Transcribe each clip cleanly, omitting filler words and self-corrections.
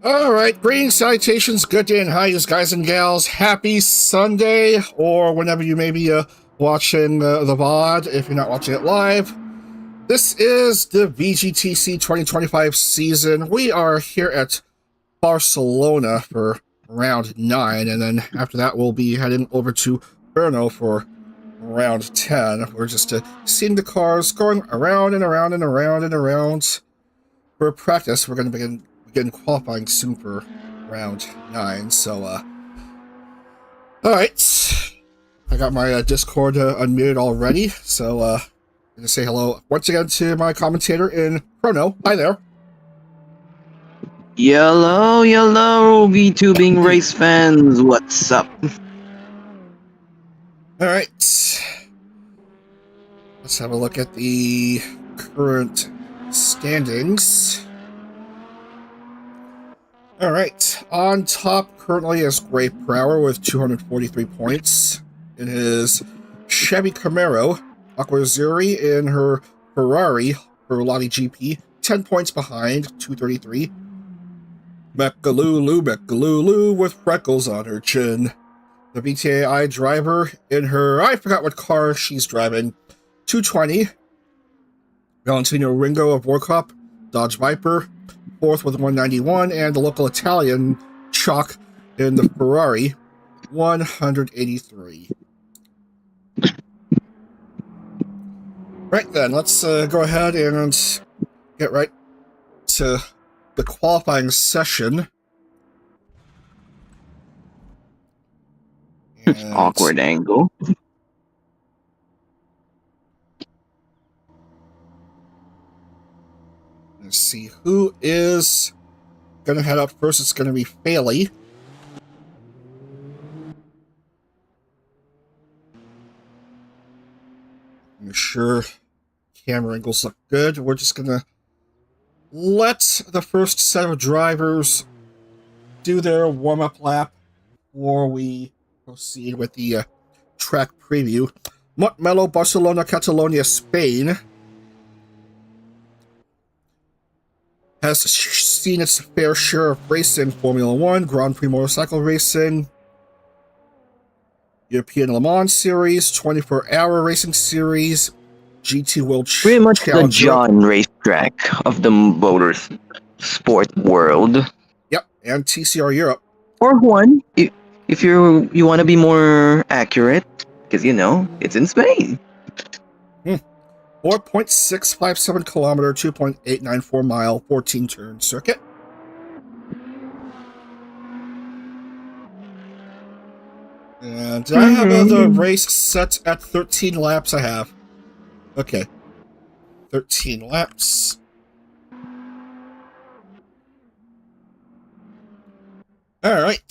All right, greetings, salutations, good day and highs, guys and gals. Happy Sunday, or whenever you may be watching the VOD, if you're not watching it live. This is the VGTC 2025 season. We are here at Barcelona for round 9, and then after that we'll be heading over to Brno for round 10. We're just seeing the cars going around and around and around and around. For practice, we're going to begin qualifying soon for round 9, so alright, I got my Discord unmuted already, so I'm going to say hello once again to my commentator in Brno. Hi there. Hello, VTubing race fans, what's up? Alright, let's have a look at the current standings. Alright, on top currently is Gray Prower with 243 points in his Chevy Camaro. Aquazuri in her Ferrari, her Lottie GP, 10 points behind, 233. Mechalulu with freckles on her chin. The VTAI driver in her, I forgot what car she's driving, 220. Valentino Ringo of Warcop, Dodge Viper, 4th with 191, and the local Italian Chalk in the Ferrari, 183. Right then, let's go ahead and get right to the qualifying session. And awkward angle. Let's see who is going to head up first. It's going to be Faley. I'm sure camera angles look good. We're just going to let the first set of drivers do their warm-up lap before we proceed with the track preview. Montmelo, Barcelona-Catalunya, Spain has seen its fair share of racing: Formula 1, Grand Prix motorcycle racing, European Le Mans Series, 24-hour racing series, GT World Pretty much Challenger. the John racetrack of the motor sport world. Yep, and TCR Europe. Or one, if you want to be more accurate, because it's in Spain. 4.657 kilometer, 2.894 mile, 14 turn circuit. And I have the race set at 13 laps. I have. Okay. 13 laps. Alright.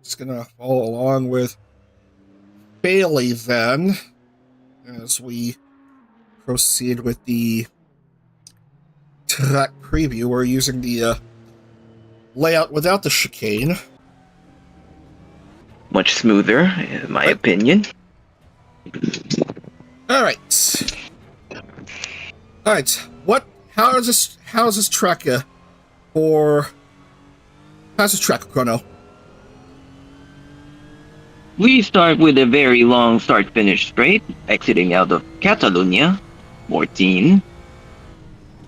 Just gonna follow along with Bailey then, as we proceed with the track preview. We're using the layout without the chicane. Much smoother, in my opinion. Alright. Alright. How's this track how's this track, Chrono? We start with a very long start-finish straight, exiting out of Catalonia, 14,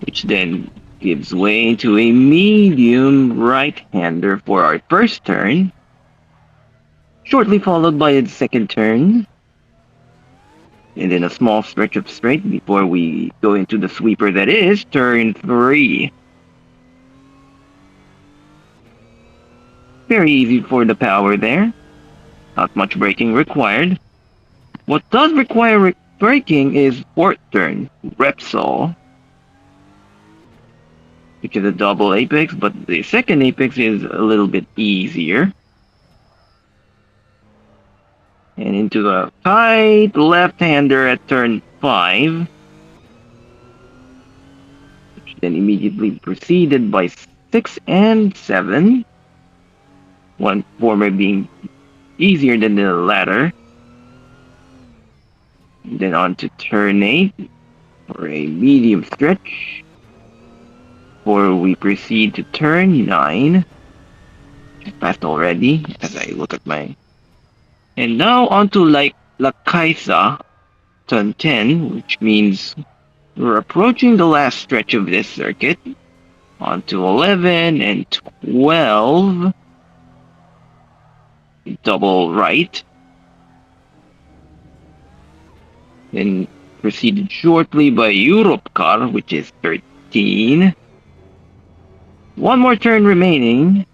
which then gives way to a medium right-hander for our first turn, shortly followed by a second turn, and then a small stretch of straight before we go into the sweeper that is turn 3. Very easy for the power there. Not much braking required. What does require braking is fourth turn, Repsol, which is a double apex, but the second apex is a little bit easier. And into a tight left-hander at turn 5, which then immediately preceded by 6 and 7, one former being easier than the latter. And then on to turn 8 for a medium stretch. before we proceed to turn 9. Just passed already as I look at my... And now onto like La Caixa, turn 10, which means we're approaching the last stretch of this circuit. Onto 11 and 12. Double right. Then preceded shortly by Europe car, which is 13. One more turn remaining.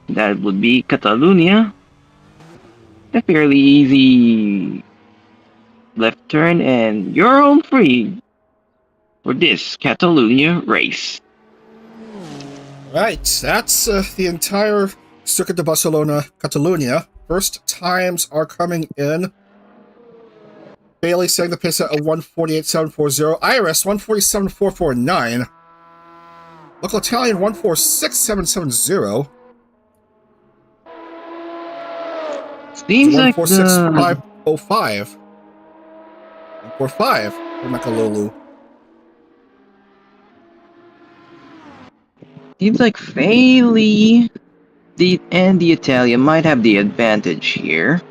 That would be Catalonia. A fairly easy left turn, and you're home free for this Catalonia race. Right, that's the entire Circuit de Barcelona-Catalunya. First times are coming in. Bailey setting the pace at a 148.740. Iris 147.449. Local Italian 146.770. Seems like 146.505. 145 for Makalolu. Seems like Fairly and the Italian might have the advantage here.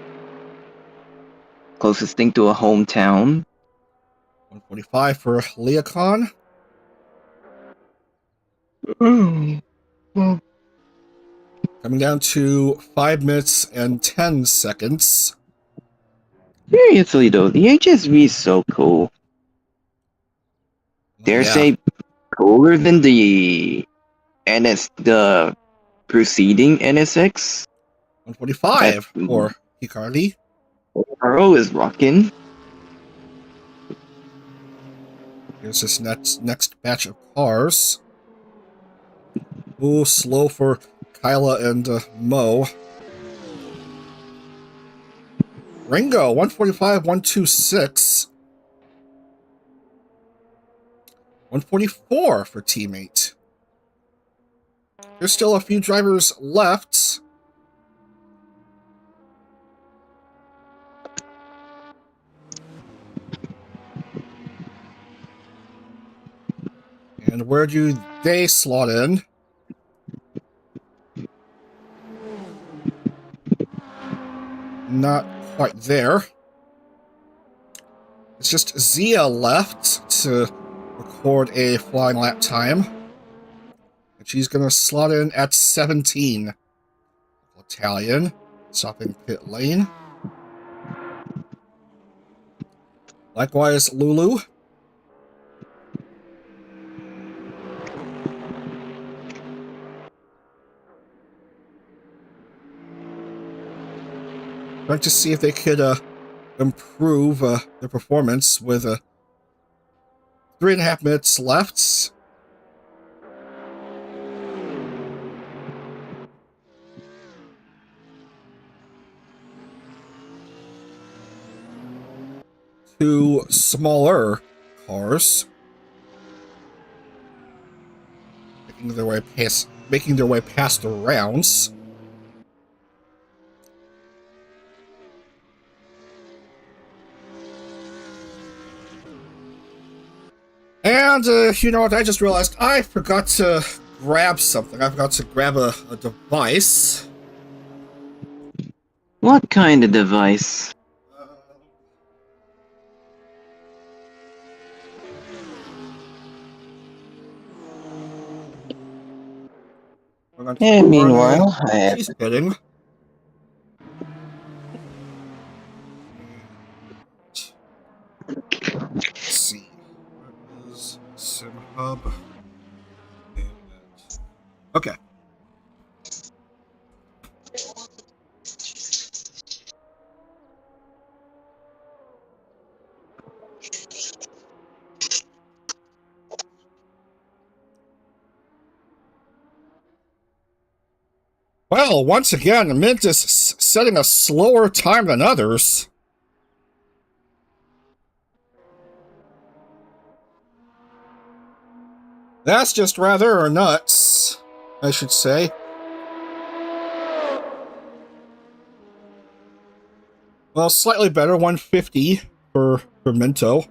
Closest thing to a hometown. 145 for Leocon. Well, Coming down to 5 minutes and 10 seconds. seriously though, the HSV is so cool. Dare say cooler than the the preceding NSX. 145 for Hikaru. Aro is rocking. Here's this next batch of cars. Ooh, slow for Kyla and Mo. Ringo, 145, 126. 144 for teammate. There's still a few drivers left. And where do they slot in? Not quite there. It's just Zia left to record a flying lap time. And she's going to slot in at 17. Italian, stopping pit lane. Likewise, Lulu. Trying to see if they could improve their performance with 3.5 minutes left. Two smaller cars making their way past the rounds. And, you know what, I just realized I forgot to grab something. I forgot to grab a device. What kind of device? And meanwhile, I have... She's hitting. Let's see. Where is SimHub? Okay. Well, once again, Mint is setting a slower time than others. That's just rather nuts, I should say. Well, slightly better, 150 for Minto.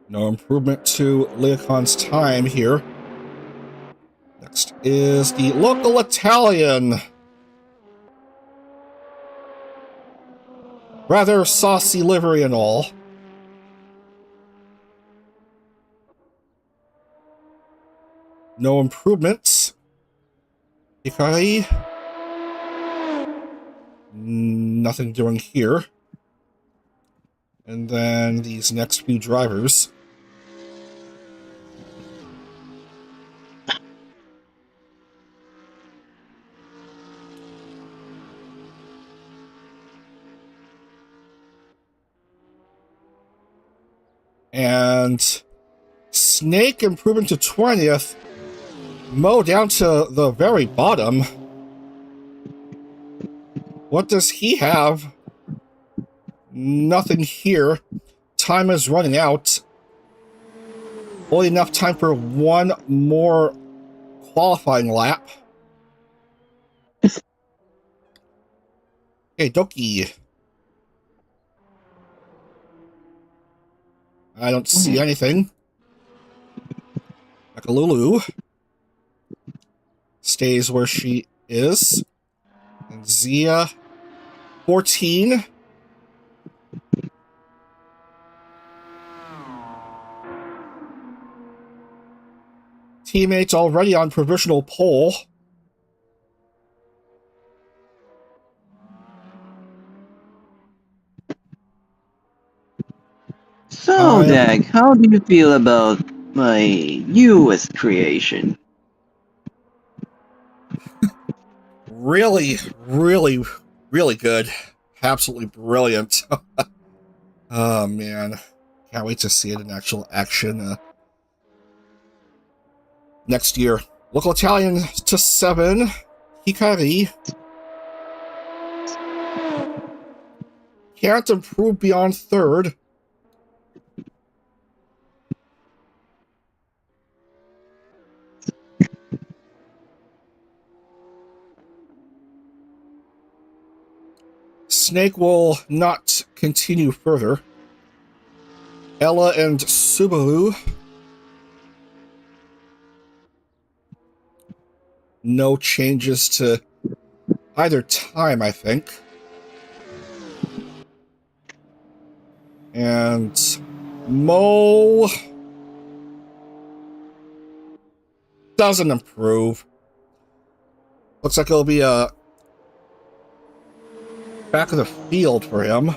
No improvement to Leocon's time here. Next is the local Italian. Rather saucy livery and all. No improvements. Hikari. Nothing doing here. And then these next few drivers. And Snake improving to 20th. Mo down to the very bottom. What does he have? Nothing here. Time is running out. Only enough time for one more qualifying lap. Hey, Doki. I don't see anything. Makalulu stays where she is. And Zia, 14. Teammates already on provisional pole. So, Dag, how do you feel about my newest creation? Really, really, really good. Absolutely brilliant. Oh, man. Can't wait to see it in actual action next year. Local Italian to 7. Hikari. Can't improve beyond 3rd. Snake will not continue further. Ella and Subaru. No changes to either time, I think. And Mo doesn't improve. Looks like it'll be a back of the field for him.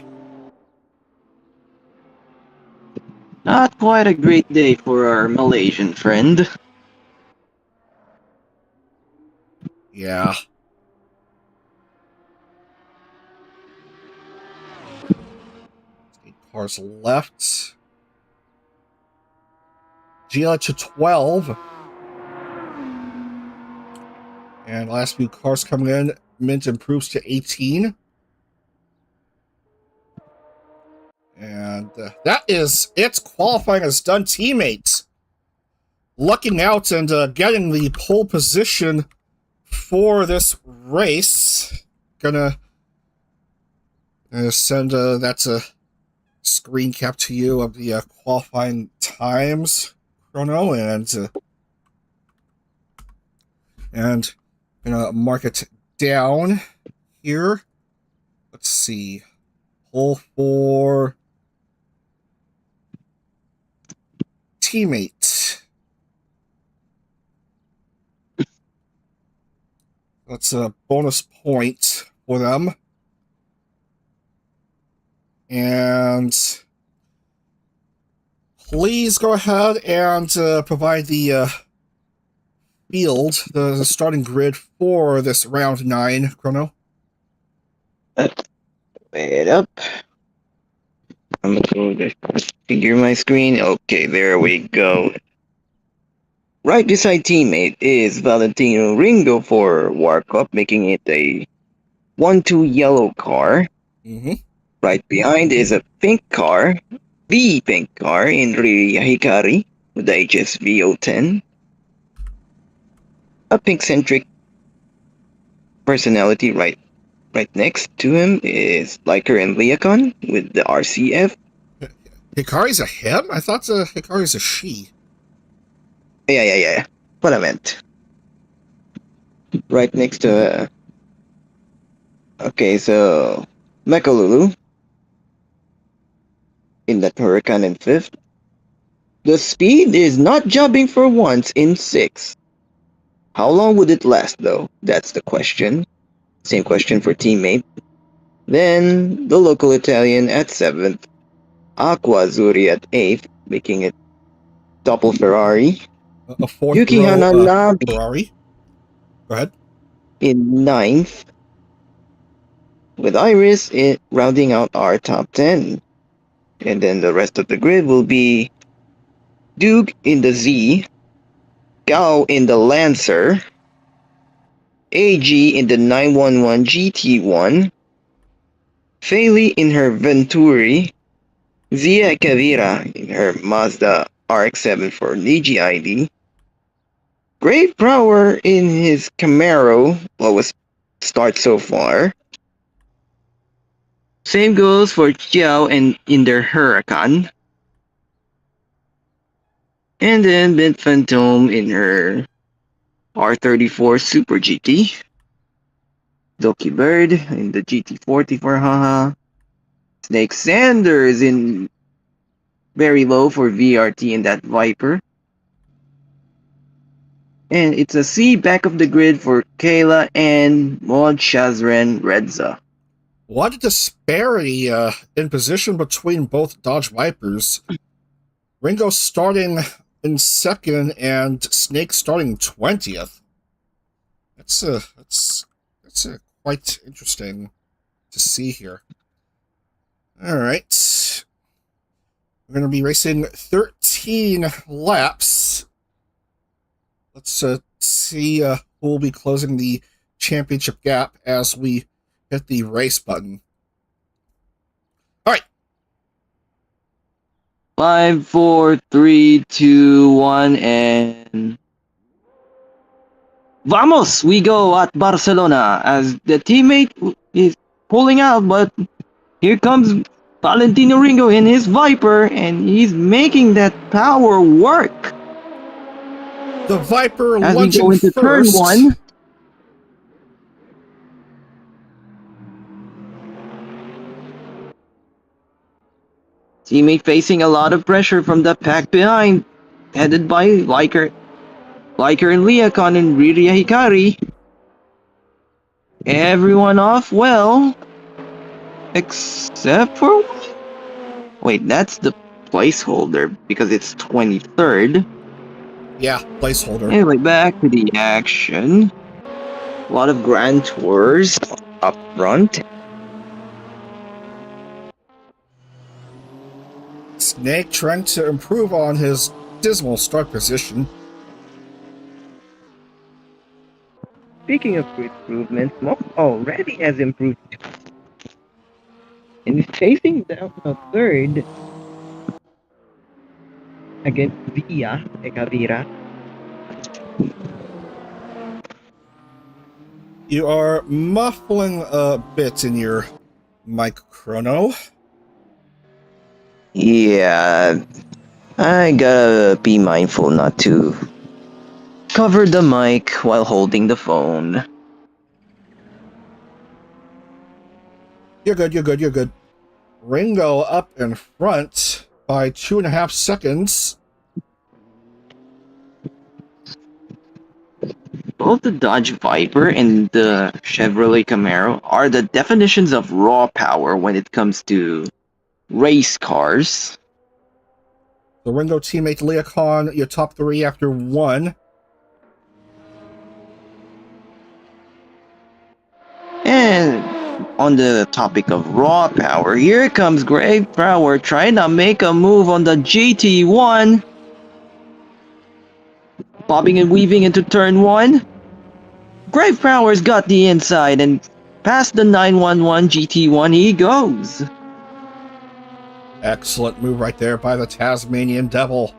Not quite a great day for our Malaysian friend. Yeah. Cars left. Gila to 12. And last few cars coming in. Mint improves to 18. And that is it. Qualifying is done. Teammates lucking out and getting the pole position for this race. Gonna send that's a screen cap to you of the qualifying times chrono, and gonna mark it down here. Let's see, pole for teammate. That's a bonus point for them. And please go ahead and provide the field, the starting grid for this round 9 chrono. Wait up. I'm gonna go just figure my screen. Okay, there we go. Right beside teammate is Valentino Ringo for Warcop, making it a 1-2 yellow car. Mm-hmm. Right behind is a pink car, the pink car in Ria Hikari with the HSV 010. A pink-centric personality right next to him is Liker and Leacon with the RCF. Hikari's a him? I thought Hikari's a she. Yeah. What I meant. Right next to. Okay, so Mekalulu in that Huracan in fifth. The speed is not jumping for once in sixth. How long would it last though? That's the question. Same question for teammate. Then the local Italian at seventh. Aqua Azzurri at eighth, making it double Ferrari. A fourth Yuki row Hananabi Ferrari. Go ahead. in ninth, with Iris rounding out our top 10. And then the rest of the grid will be Duke in the Z, Gao in the Lancer, AG in the 911 GT1, Feli in her Venturi, Zia Kavira in her Mazda RX-7 for Niji ID, Great Brower in his Camaro, lowest start so far. Same goes for Chiao and in their Huracan. And then Bint Phantom in her R34 Super GT. Doki Bird in the GT40 for Haha. Snake Sanders in very low for VRT in that Viper. And it's a C back of the grid for Kayla and Mod Shazren Redza. What a disparity in position between both Dodge Vipers. Ringo starting in second and Snake starting 20th. That's quite interesting to see here. All right. We're going to be racing 13 laps. Let's see who will be closing the championship gap as we hit the race button. All right. 5, 4, 3, 2, 1, and vamos! We go at Barcelona as the teammate is pulling out, but here comes Valentino Ringo in his Viper, and he's making that power work. The Viper As we lunging go into first. turn 1. Teammate facing a lot of pressure from the pack behind, headed by Liker and Liakon and Riria Hikari. Everyone off well, except for one. Wait, that's the placeholder because it's 23rd. Yeah, placeholder. Anyway, back to the action. A lot of Grand Tours up front. Snake trying to improve on his dismal start position. Speaking of improvements, Mo already has improved. And is chasing down a third against Via Ekavira. You are muffling a bit in your mic, Chrono. Yeah, I gotta be mindful not to cover the mic while holding the phone. You're good. Ringo up in front by 2.5 seconds. Both the Dodge Viper and the Chevrolet Camaro are the definitions of raw power when it comes to race cars. The Ringo teammate Liakon, your top 3 after 1. And on the topic of raw power, here comes Grave Power trying to make a move on the GT1. Bobbing and weaving into turn 1. Grave Power's got the inside and past the 911 GT1 he goes. Excellent move right there by the Tasmanian Devil.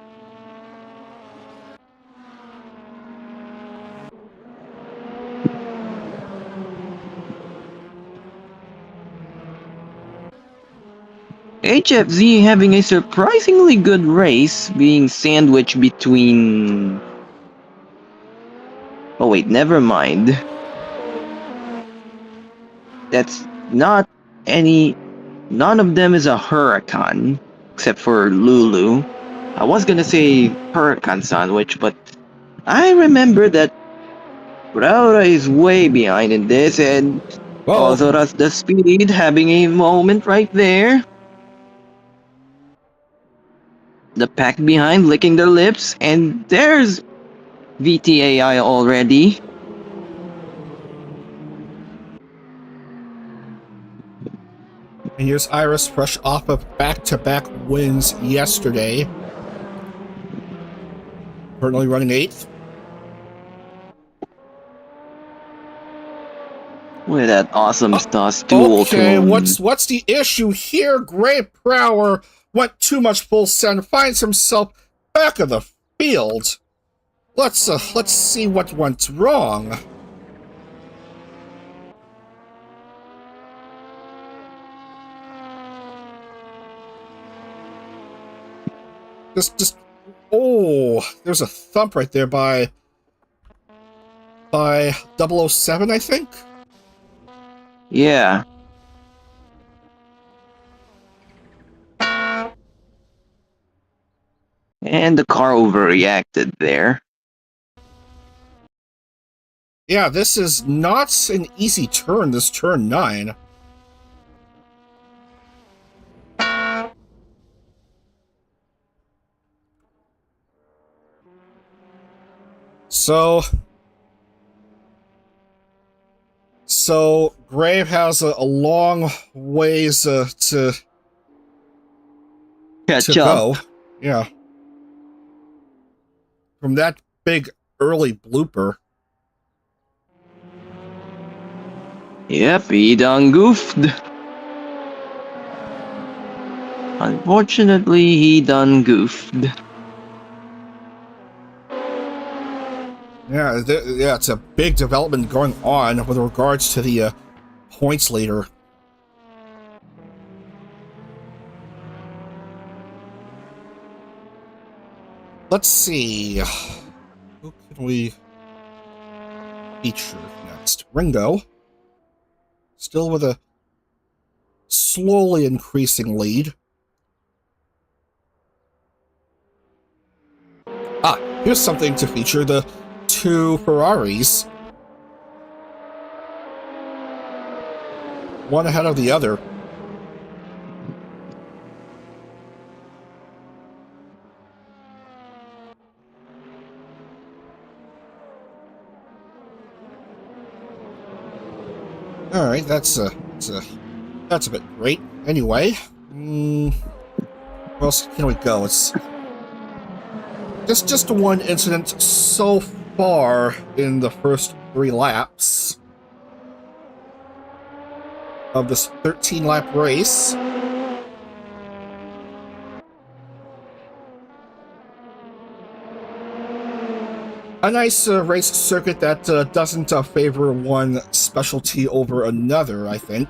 HFZ having a surprisingly good race, being sandwiched between... Oh wait, never mind. That's not any... None of them is a Huracan, except for Lulu. I was gonna say Huracan sandwich, but I remember that Braura is way behind in this, and also that's the speed having a moment right there. The pack behind licking their lips, and there's VTAI already. And here's Iris fresh off of back-to-back wins yesterday. Currently running 8th. With that awesome Stas dual Okay, tone. what's the issue here? Gray Prower went too much full send, finds himself back of the field. Let's see what went wrong. Oh, there's a thump right there by 007, I think. Yeah. And the car overreacted there. Yeah, this is not an easy turn, this turn 9. So Grave has a long ways to Catch up. go. Yeah. From that big early blooper. Yep, he done goofed. Unfortunately, he done goofed. Yeah, it's a big development going on with regards to the points leader. Let's see. Who can we feature next? Ringo. Still with a slowly increasing lead. Here's something to feature. The 2 Ferraris. One ahead of the other. Alright, that's a bit great. Anyway, where else can we go? It's just one incident so far in the first 3 laps of this 13-lap race. A nice race circuit that doesn't favor one specialty over another, I think.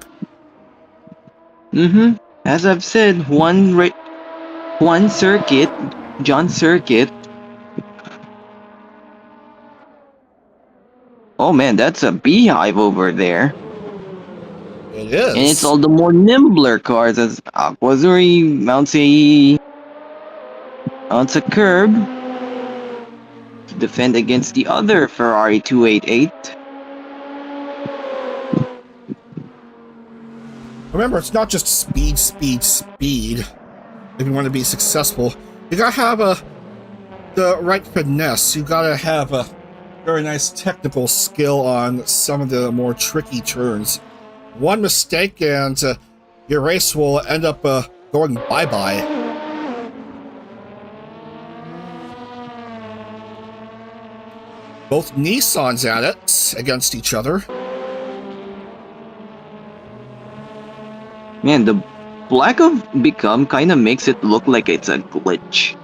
As I've said, one circuit, John Circuit. Oh man, that's a beehive over there. It is. And it's all the more nimbler cars as Aquazuri mounts a curb to defend against the other Ferrari 288. Remember, it's not just speed. If you want to be successful, you gotta have the right finesse. You gotta have a very nice technical skill on some of the more tricky turns. One mistake and your race will end up going bye-bye. Both Nissans at it against each other. Man, the lack of become kinda makes it look like it's a glitch.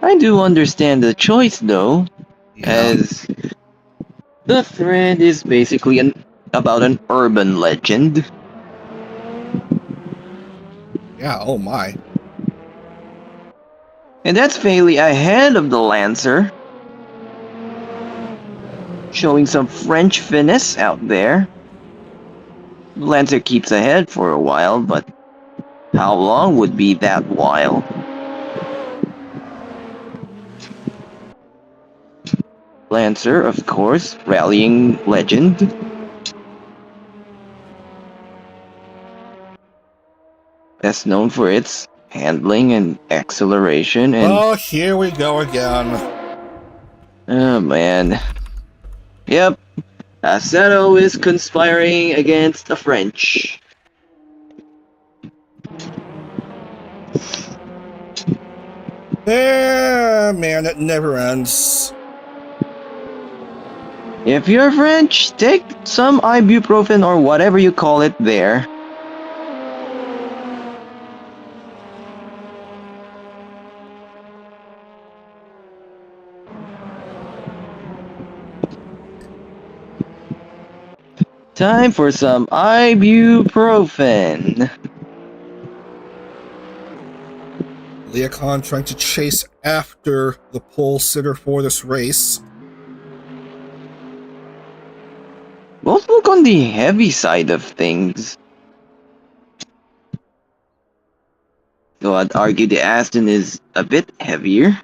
I do understand the choice though, as the thread is basically about an urban legend. Yeah, oh my. And that's fairly ahead of the Lancer. Showing some French finesse out there. The Lancer keeps ahead for a while, but how long would be that while? Lancer, of course, rallying legend. Best known for its handling and acceleration and... Oh, here we go again. Oh man. Yep. Assetto is conspiring against the French. Man, it never ends. If you're French, take some ibuprofen or whatever you call it there. Time for some ibuprofen. Leocon trying to chase after the pole sitter for this race. Both look on the heavy side of things. Though I'd argue the Aston is a bit heavier.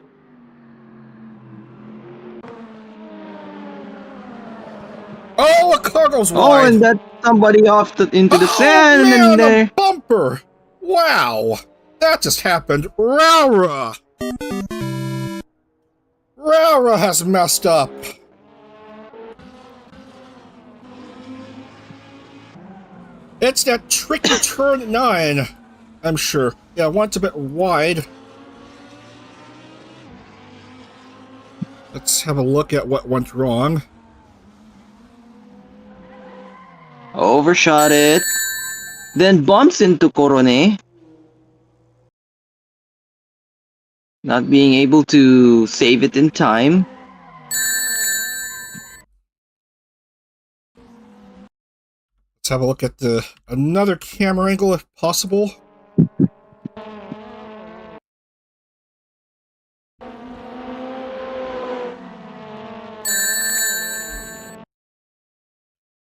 Oh, a car goes Oh, wide. and that's somebody off into the sand man, and there. a bumper. Wow, that just happened. Raura has messed up. It's that tricky turn 9, I'm sure. Yeah, one's a bit wide. Let's have a look at what went wrong. Overshot it. Then bumps into Corone. Not being able to save it in time. Let's have a look at another camera angle if possible.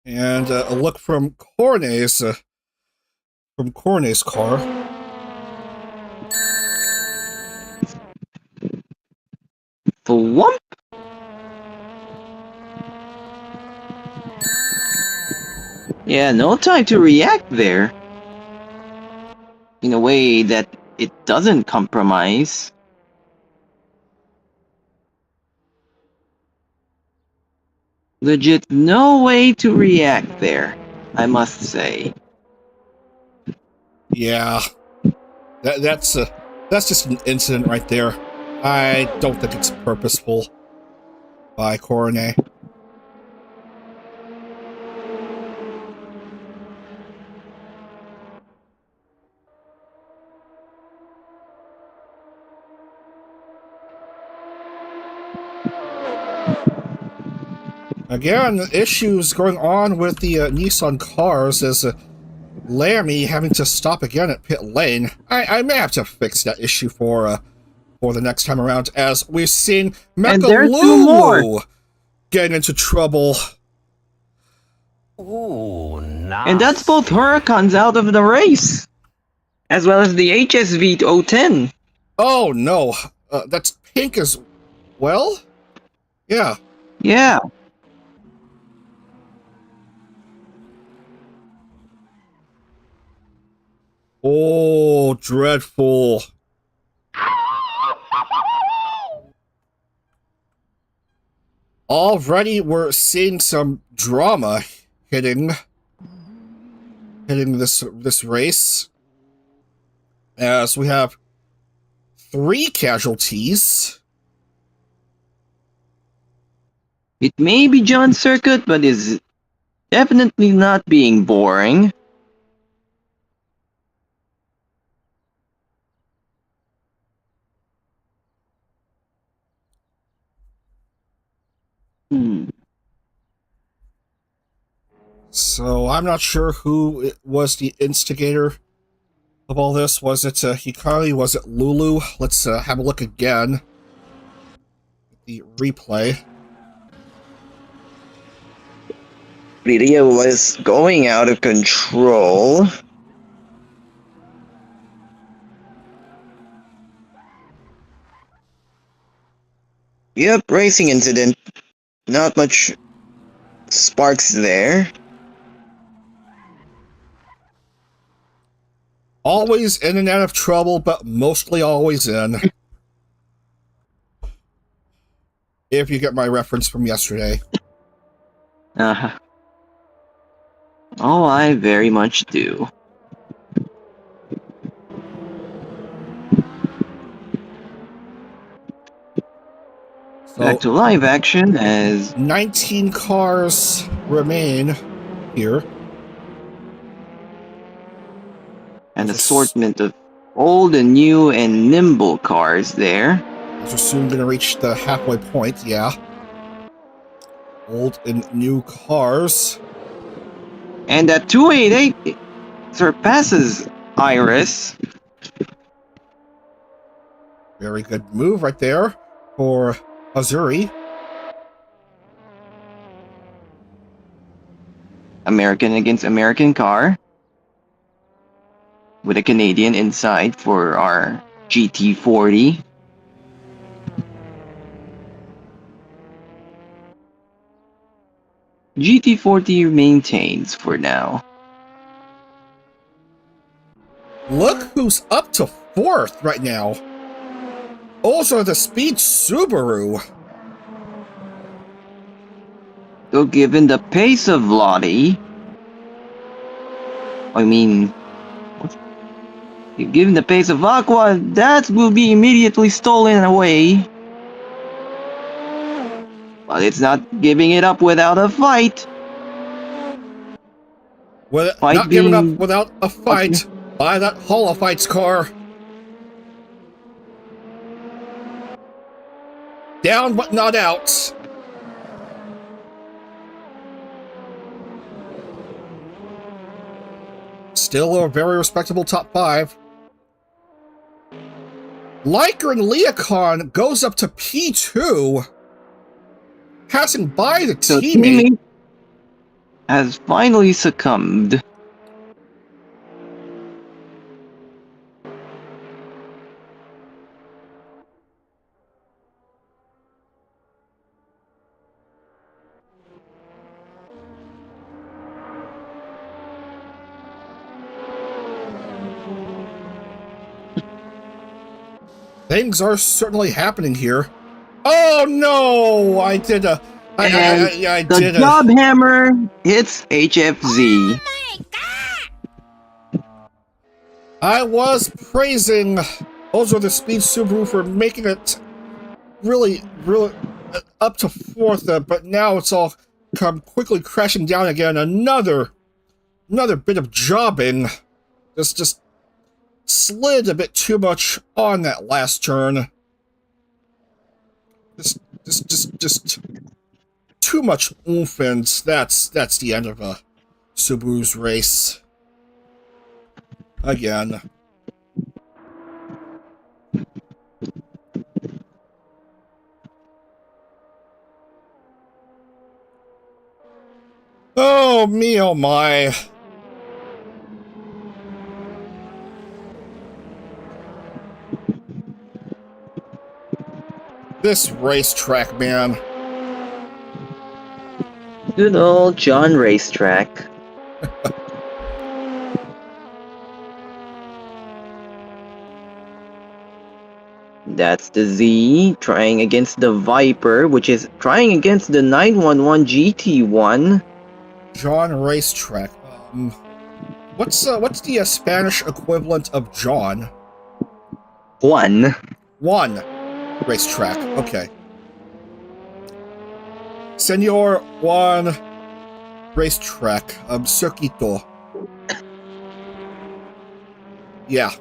And a look from Corne's car. Thwump. Yeah, no time to react there. In a way that it doesn't compromise. Legit no way to react there, I must say. Yeah, that's just an incident right there. I don't think it's purposeful by Corone. Again, issues going on with the Nissan cars as Lammy having to stop again at pit lane. I may have to fix that issue for the next time around, as we've seen And there's two more. Mekalulu getting into trouble. Ooh, nice. And that's both Huracans out of the race. As well as the HSV 010. Oh no, that's pink as well? Yeah. Yeah. Oh, dreadful. Already we're seeing some drama hitting this race, as we have 3 casualties. It may be John Circuit, but is definitely not being boring. So I'm not sure who was the instigator of all this. Was it Hikari? Was it Lulu? Let's have a look again. The replay. Video was going out of control. Yep, racing incident. Not much sparks there. Always in and out of trouble, but mostly always in. If you get my reference from yesterday. Uh-huh. Oh, I very much do. So, back to live action as 19 cars remain here. an assortment of old and new and nimble cars there. As we're soon going to reach the halfway point, yeah. Old and new cars. And that 288 surpasses Iris. Very good move right there for Azuri. American against American car. With a Canadian inside for our GT40. GT40 maintains for now. Look who's up to 4th right now. Also the Speed Subaru. So given the pace of Lottie, given the pace of Aqua, that will be immediately stolen away. But it's not giving it up without a fight. Not giving up without a fight by that Holofights car. Down but not out. Still a very respectable top 5. Liker and Leocon goes up to P2, passing by the teammate. Has finally succumbed. Things are certainly happening here. Oh no! I did a... I did a... job hammer hits HFZ. I was praising also the Speed Subaru for making it really up to 4th, but now it's all come quickly crashing down again. Another bit of jobbing. Just slid a bit too much on that last turn. Just too much oomph, and that's the end of a Subaru's race. Again. Oh me, oh my. This racetrack, man. Good old John Racetrack. That's the Z trying against the Viper, which is trying against the 911 GT1. John Racetrack. What's the Spanish equivalent of John? Juan Racetrack. Okay. Senor Juan Racetrack. Circuito. Yeah.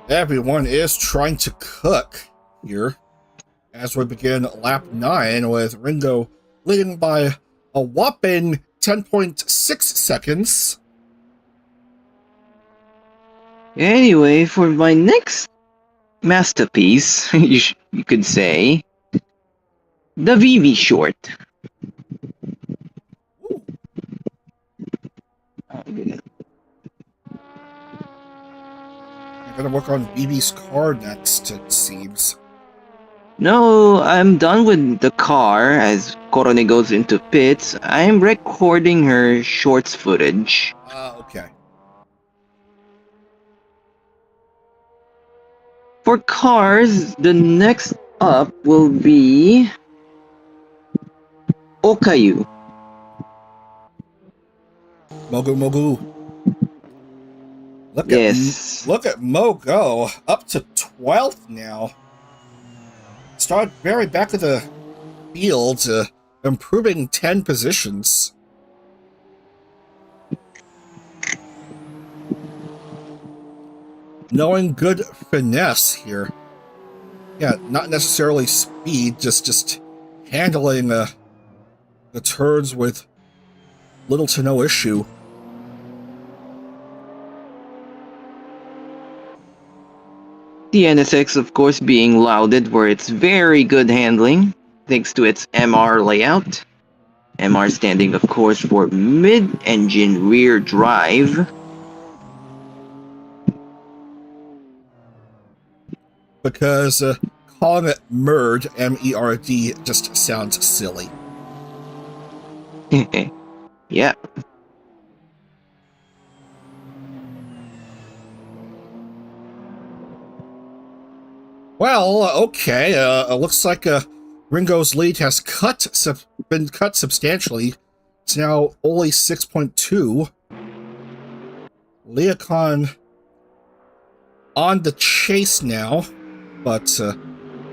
Everyone is trying to cook here as we begin lap 9 with Ringo leading by a whopping 10.6 seconds. Anyway, for my next masterpiece, you could say, the VV short. I'm gonna work on BB's car next, it seems. No, I'm done with the car as Korone goes into pits. I'm recording her shorts footage. Okay. For cars, the next up will be Okayu. Mogu Mogu. Look at Mo go. Up to 12th now. Started very back of the field, improving 10 positions. Knowing good finesse here. Yeah, not necessarily speed, just handling the turns with little to no issue. The NSX, of course, being lauded for its very good handling, thanks to its MR layout. MR standing, of course, for mid-engine rear drive. Because calling it MERD, M-E-R-D, just sounds silly. Yeah. Well, okay. It looks like Ringo's lead has been cut substantially. It's now only 6.2. Leocon on the chase now, but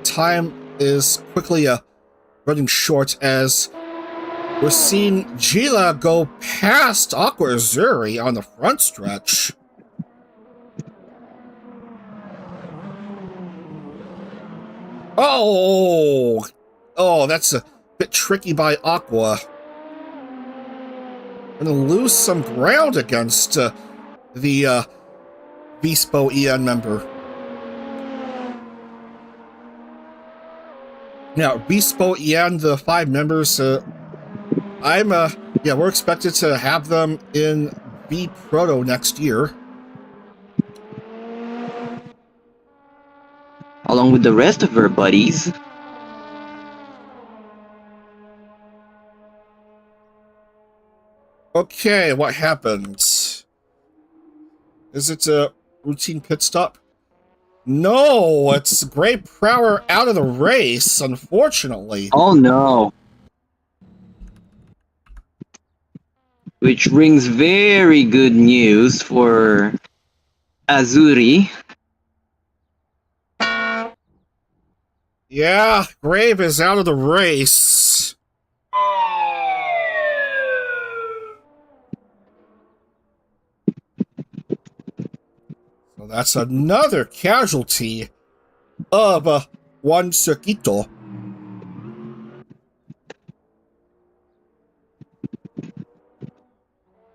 time is quickly running short as we're seeing Gila go past Aqua Azzurri on the front stretch. Oh, that's a bit tricky by Aqua. Gonna lose some ground against the Vispo EN member. Now, Vispo EN, the 5 members, we're expected to have them in V Proto next year. Along with the rest of her buddies. Okay, what happens? Is it a routine pit stop? No, it's Gray Prower out of the race, unfortunately. Oh no. Which brings very good news for Azzurri. Yeah, Grave is out of the race. So that's another casualty of one Circuito.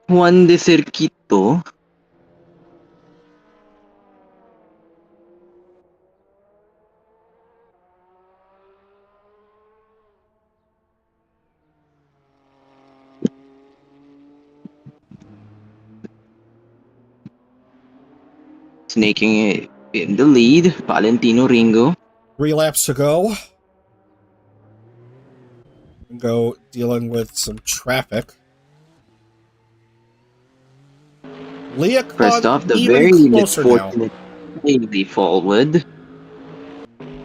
Juan de Circuito. Snaking it in the lead, Valentino Ringo. 3 laps to go. Ringo dealing with some traffic. Leocon First off, the even very closer now. unfortunate Haley Forward.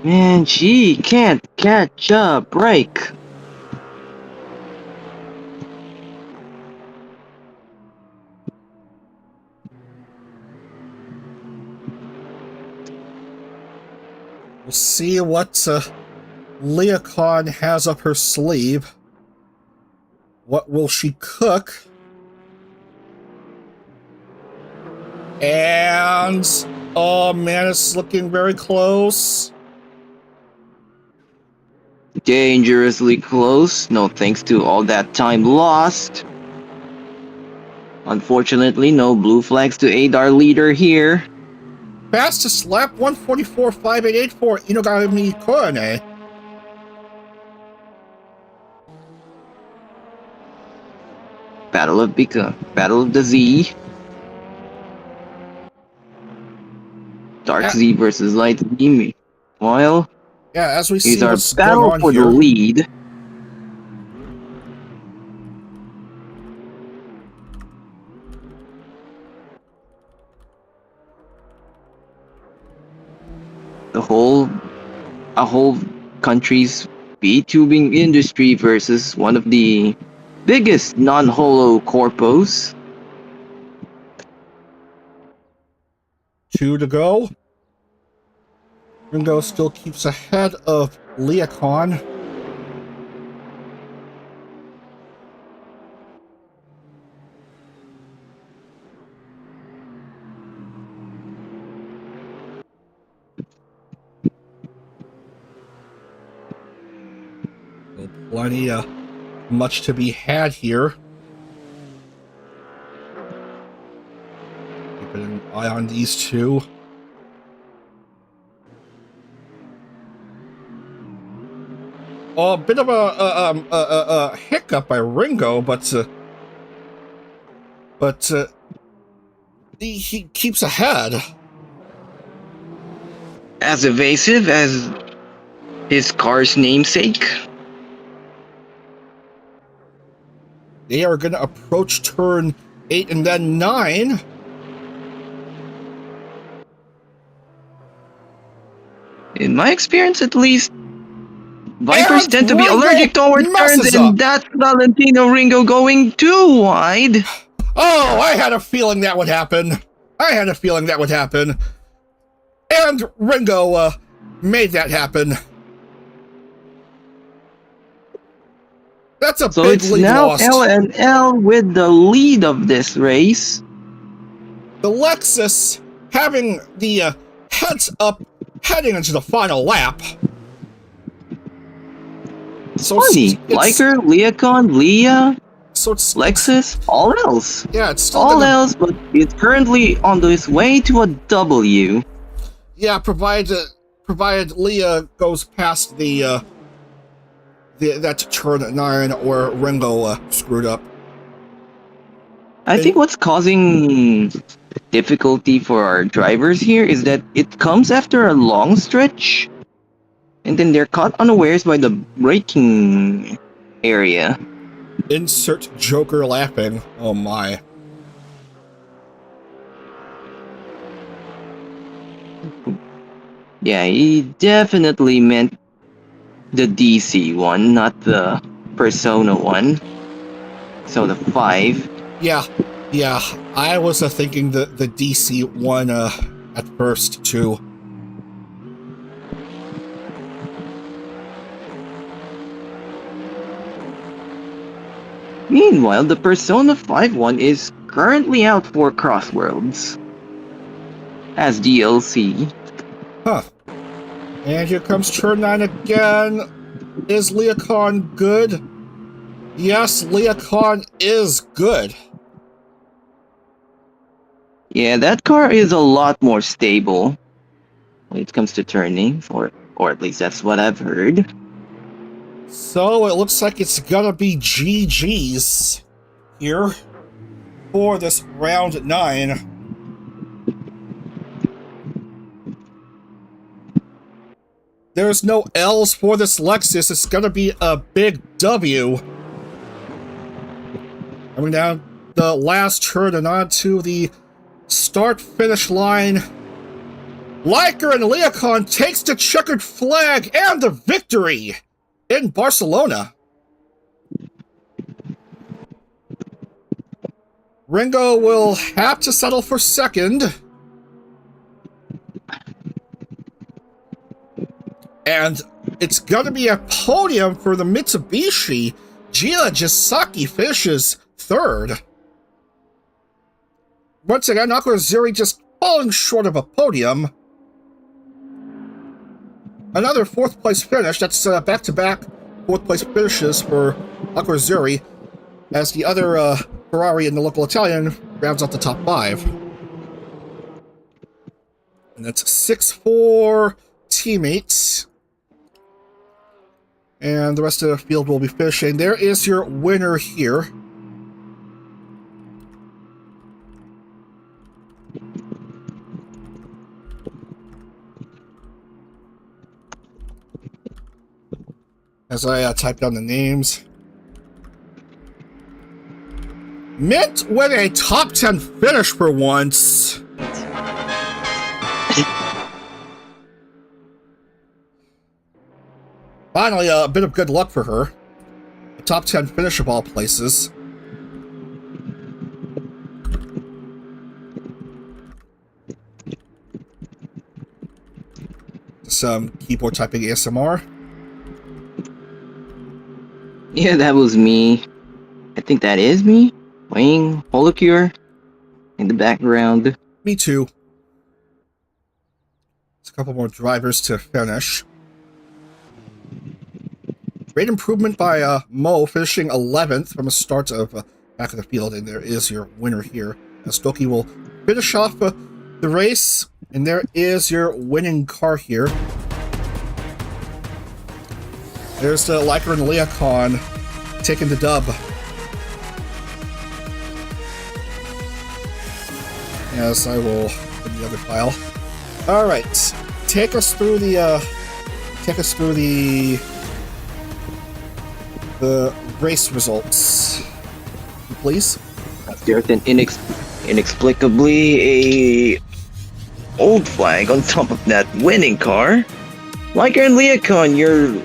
Man, she can't catch a break. We'll see what Leocon has up her sleeve. What will she cook? And Oh man, it's looking very close. Dangerously close, no thanks to all that time lost. Unfortunately, no blue flags to aid our leader here. Fastest lap 1:44.5884 Inogami Korone. Battle of Bika, Battle of the Z. Dark Z versus Light Z. While Yeah, as we see here's our what's going battle on for here. the lead. A whole country's vTubing industry versus one of the biggest non-holo corpos. 2 to go. Ringo still keeps ahead of Leacon. Still plenty much to be had here. Keeping an eye on these two. Oh, a bit of a hiccup by Ringo, but he keeps ahead. As evasive as his car's namesake. They are going to approach turn 8 and then 9. In my experience, at least, Vipers And tend to be Ringo allergic toward turns, messes and up. that's Valentino Ringo going too wide. Oh, I had a feeling that would happen. And Ringo made that happen. That's a So big it's lead now lost. L&L with the lead of this race. The Lexus having the heads up heading into the final lap. So Funny, Liker, Leacon, Leah, so it's Lexus, all else. Yeah, it's still All gonna, else, but it's currently on its way to a W. yeah, provided Leah goes past the that turn 9 where Ringo screwed up. I think what's causing difficulty for our drivers here is that it comes after a long stretch, and then they're caught unawares by the braking area. Insert Joker laughing. Oh my. Yeah, he definitely meant the DC one, not the Persona one. So the 5. Yeah, I was thinking the DC one at first too. Meanwhile, the Persona 5 one is currently out for Crossworlds as DLC. Huh. And here comes turn 9 again. Is Leacon good? Yes, Leacon is good. Yeah, that car is a lot more stable when it comes to turning, or at least that's what I've heard. So it looks like it's gonna be GG's here for this round 9. There's no L's for this Lexus. It's gonna be a big W. Coming down the last turn and on to the start-finish line. Liker and Leacon takes the checkered flag and the victory in Barcelona. Ringo will have to settle for second. And it's gonna be a podium for the Mitsubishi. Gia Jisaki finishes third. Once again, Aquazuri just falling short of a podium. Another fourth-place finish. That's back-to-back fourth-place finishes for Azzurri, as the other Ferrari and the local Italian rounds out the top 5. And that's 6-4 teammates. And the rest of the field will be finishing. There is your winner here. As I type down the names. Mint with a top 10 finish for once. Finally, a bit of good luck for her. A top 10 finish of all places. Some keyboard typing ASMR. Yeah, that was me. I think that is me playing Holocure in the background. Me too. There's a couple more drivers to finish. Great improvement by Mo, finishing 11th from a start of back of the field, and there is your winner here. Stokke will finish off the race, and there is your winning car here. There's the Leica and Leacon taking the dub. Yes, I will in the other file. All right, take us through the race results, please. There's an inexplicably a old flag on top of that winning car. Leica and Leacon, your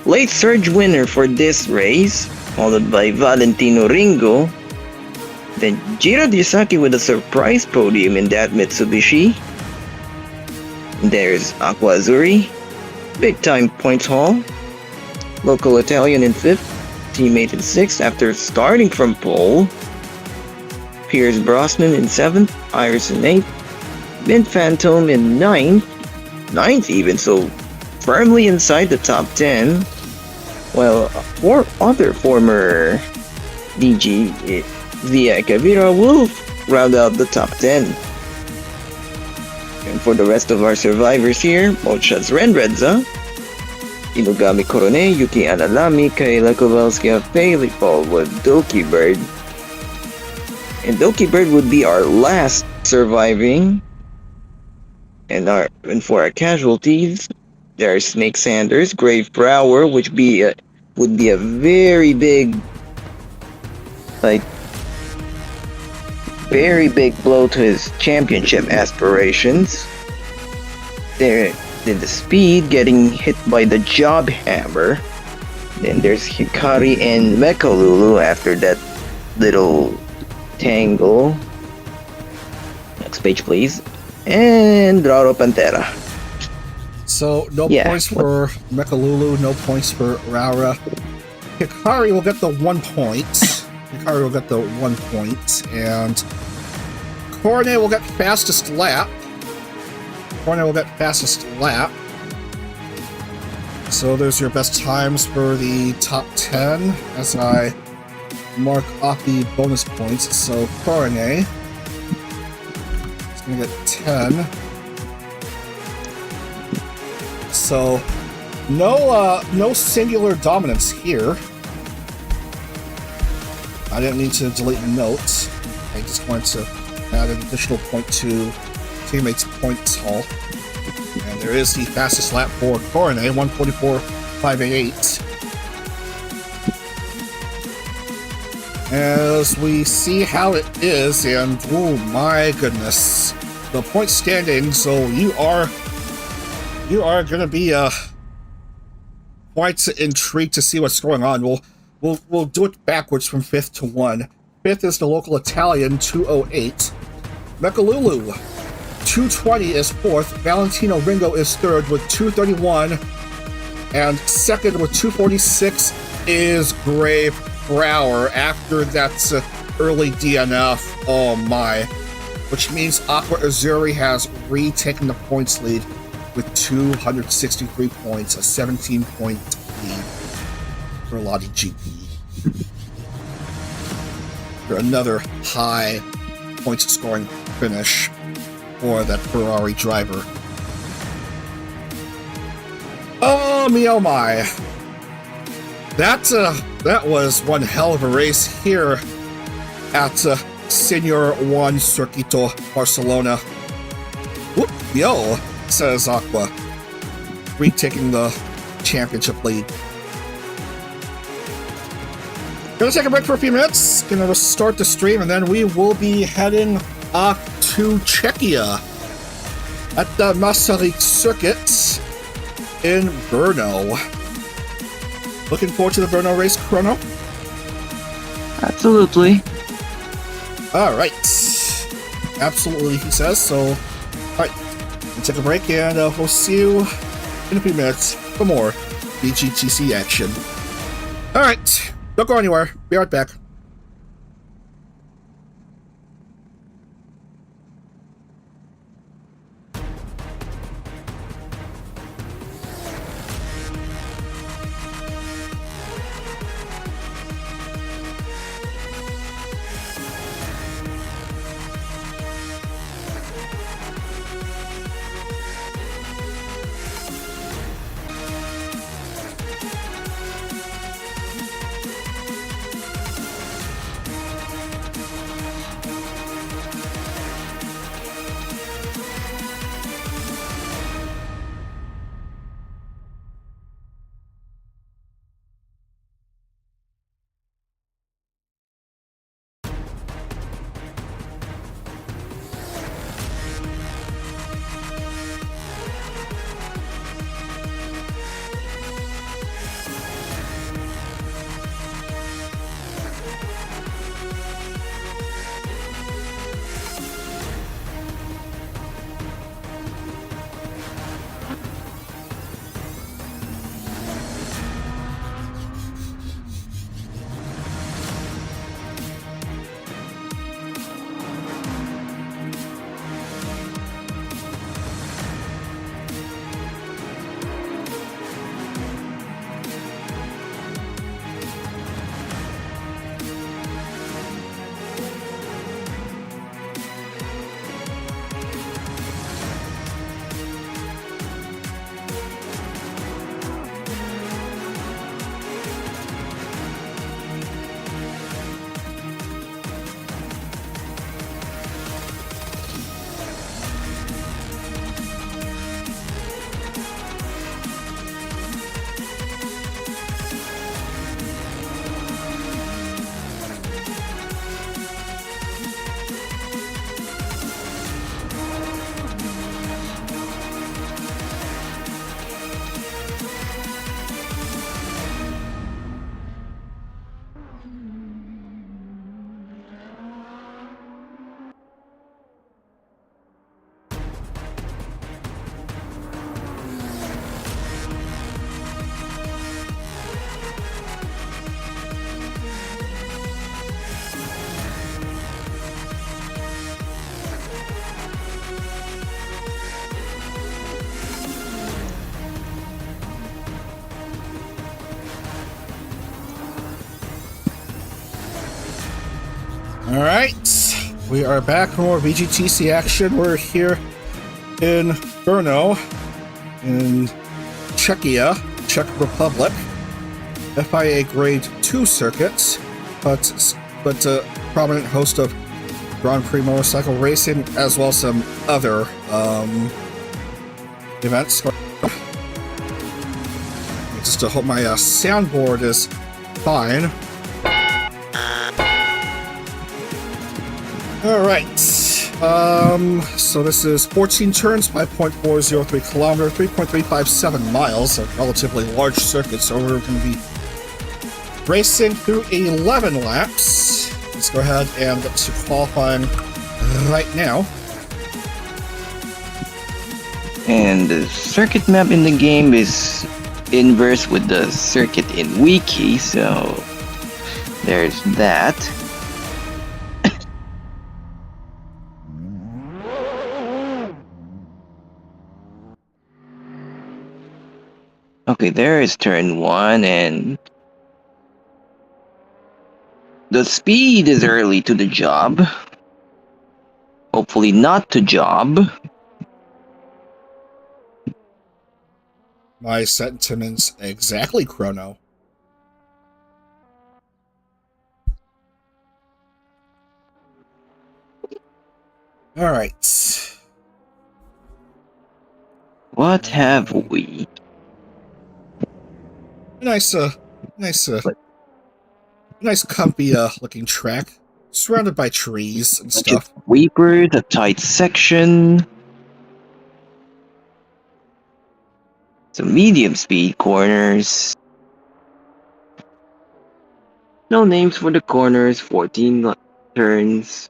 late surge winner for this race, followed by Valentino Ringo. Then Jiro Yasaki with a surprise podium in that Mitsubishi. There's Aqua Azzurri, big time points haul. Local Italian in 5th, teammate in 6th after starting from pole. Piers Brosnan in 7th, Iris in 8th, Mint Phantom in 9th even, so firmly inside the top 10. While 4 other former DG Via Kavira will round out the top 10. And for the rest of our survivors here, Mochaz Renredza, Inugami Korone, Yuki Analami, Kayla Kowalska, Bailey Paul with Doki Bird. And Doki Bird would be our last surviving. And for our casualties, there are Snake Sanders, Grave Brower, which would be a very big, very big blow to his championship aspirations. Then the Speed getting hit by the Job Hammer. Then there's Hikari and Mekalulu after that little tangle. Next page, please. And Raro Pantera. So, no points for Mekalulu, no points for Raura. Hikari will get the 1 point. Hikari will get the 1 point. And Korone will get fastest lap. So there's your best times for the top 10 as I mark off the bonus points. So Korone is going to get 10. So no singular dominance here. I didn't need to delete the notes. I just wanted to add an additional point to teammates' points haul. And there is the fastest lap for Korone, 1:44.588. As we see how it is, and oh my goodness, the point standing. So you are going to be quite intrigued to see what's going on. We'll do it backwards from 5th to 1. 5th is the local Italian, 208. Mekalulu, 220 is 4th. Valentino Ringo is 3rd with 231. And 2nd with 246 is Grave Brower after that early DNF. Oh my. which means Aqua Azzurri has retaken the points lead with 263 points, a 17-point lead for Lottie GP. For another high points scoring finish for that Ferrari driver. Oh me, oh my. That was one hell of a race here at Senior 1 Circuit de Barcelona. Whoop, yo, says Aqua, retaking the championship lead. Gonna take a break for a few minutes, gonna restart the stream, and then we will be heading off to Czechia at the Masaryk Circuit in Brno. Looking forward to the Brno race, Chrono? Absolutely. Alright. Absolutely, he says, so... Alright, we'll take a break, and we'll see you in a few minutes for more VGTC action. Alright, don't go anywhere. Be right back. Alright, we are back for more VGTC action. We're here in Brno, in Czechia, Czech Republic. FIA Grade 2 circuits, but a prominent host of Grand Prix motorcycle racing, as well as some other events. Just to hope my soundboard is fine. Alright, so this is 14 turns, 5.403 kilometer, 3.357 miles, a relatively large circuit, so we're going to be racing through 11 laps. Let's go ahead and get to qualifying right now. And the circuit map in the game is inverse with the circuit in Wiki, so there's that. Okay, there is turn 1, and the speed is early to the job. Hopefully not to job. My sentiments exactly, Chrono. Alright. What have we? Nice, nice comfy, looking track. Surrounded by trees and stuff. Weeper, the tight section. Some medium speed corners. No names for the corners, 14 turns.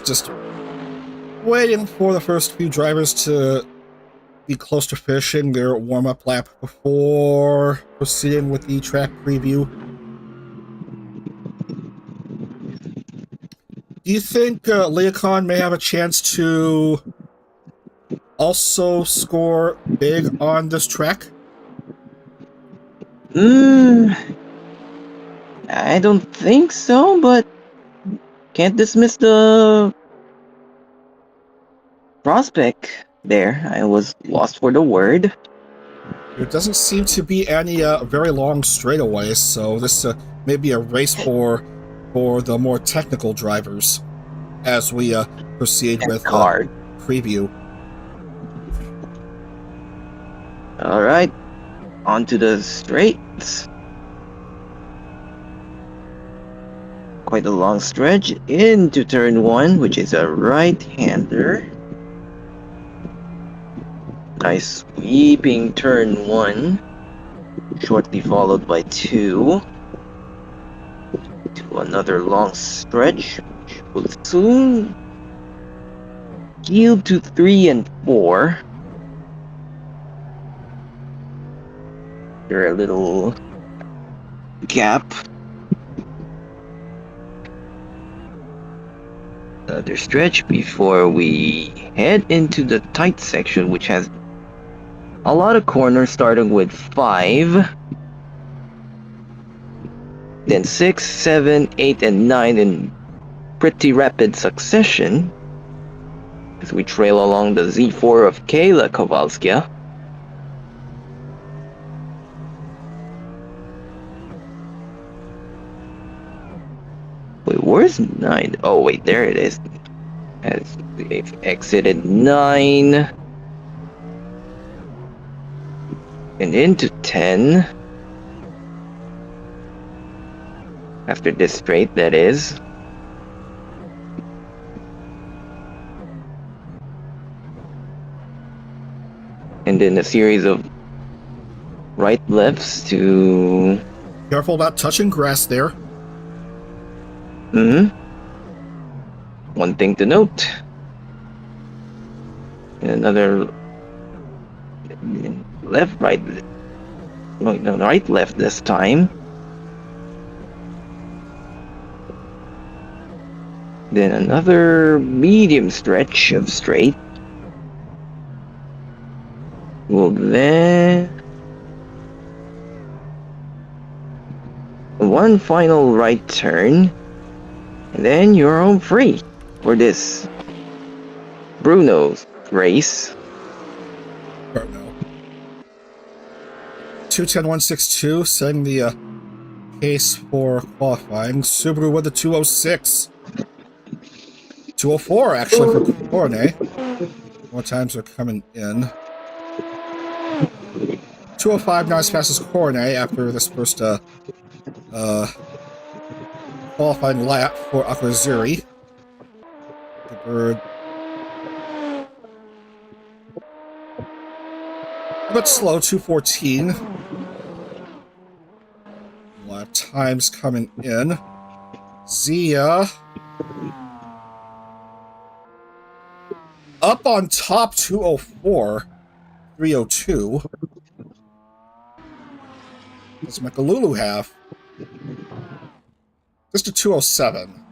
Just waiting for the first few drivers to be close to finishing their warm-up lap before proceeding with the track preview. Do you think Leocon may have a chance to also score big on this track? I don't think so, but can't dismiss the prospect there. I was lost for the word. There doesn't seem to be any very long straightaways, so this may be a race for the more technical drivers as we proceed with the preview. All right, on to the straights. Quite a long stretch into turn 1, which is a right-hander. Nice sweeping turn 1, shortly followed by 2. To another long stretch, which will soon yield to 3 and 4. There a little gap. Another stretch before we head into the tight section, which has a lot of corners, starting with 5, then 6, 7, 8, and 9 in pretty rapid succession as we trail along the Z4 of Kayla Kowalska. Wait, where's 9? Oh wait, there it is. As we've exited 9 and into 10. After this straight, that is. And then a series of right lefts to... Careful about touching grass there. One thing to note. And another left, right. No, right, left this time. Then another medium stretch of straight. Well, then one final right turn, and then you're home free for this Brno's race. Brno. 2:10.162, setting the pace for qualifying. Subaru with the 2:06. 2:04 actually for Cornet. More times are coming in. 2:05 not as fast as Cornet after this first qualifying lap for Akwaziri. The bird. A bit slow, 2:14. A lot of times coming in. Zia. Up on top, 2:04. 3:02. does Makalulu have? Just a 207.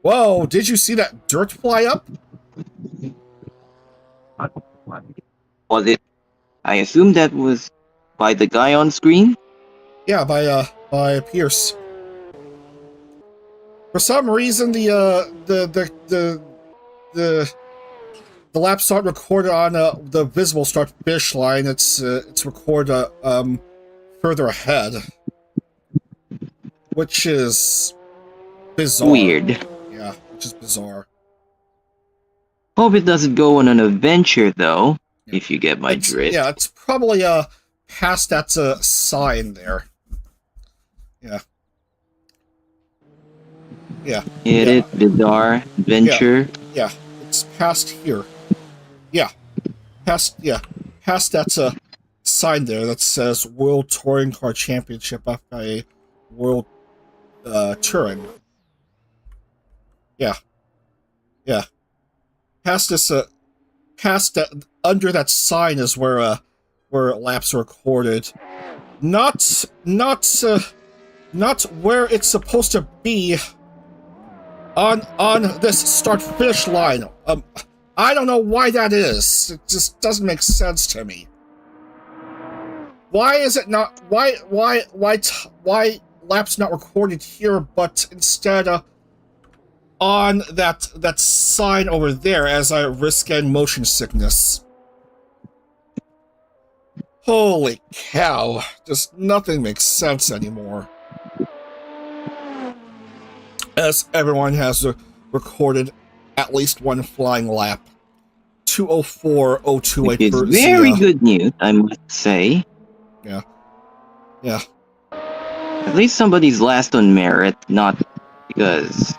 Whoa, did you see that dirt fly up? Was it? I assume that was by the guy on screen. Yeah, by Pierce. For some reason, the lap start recorded on the visible start finish line. It's recorded further ahead, which is bizarre. Weird. Yeah, which is bizarre. Hope it doesn't go on an adventure though. Yeah. If you get my drift. Yeah, it's probably past that sign there. Yeah. Yeah. Hit it, bizarre adventure. Yeah, it's past here. Yeah. Past that sign there that says World Touring Car Championship after a World Touring. Yeah. Yeah. Past this past that, under that sign is where laps are recorded. Not where it's supposed to be on this start finish line. I don't know why that is. It just doesn't make sense to me. Why is it not? Why laps not recorded here, but instead on that sign over there as I risk and motion sickness? Holy cow! Just nothing makes sense anymore. As everyone has recorded at least one flying lap. 2:04.028. It's very good news, I must say. Yeah. Yeah. At least somebody's last on merit, not because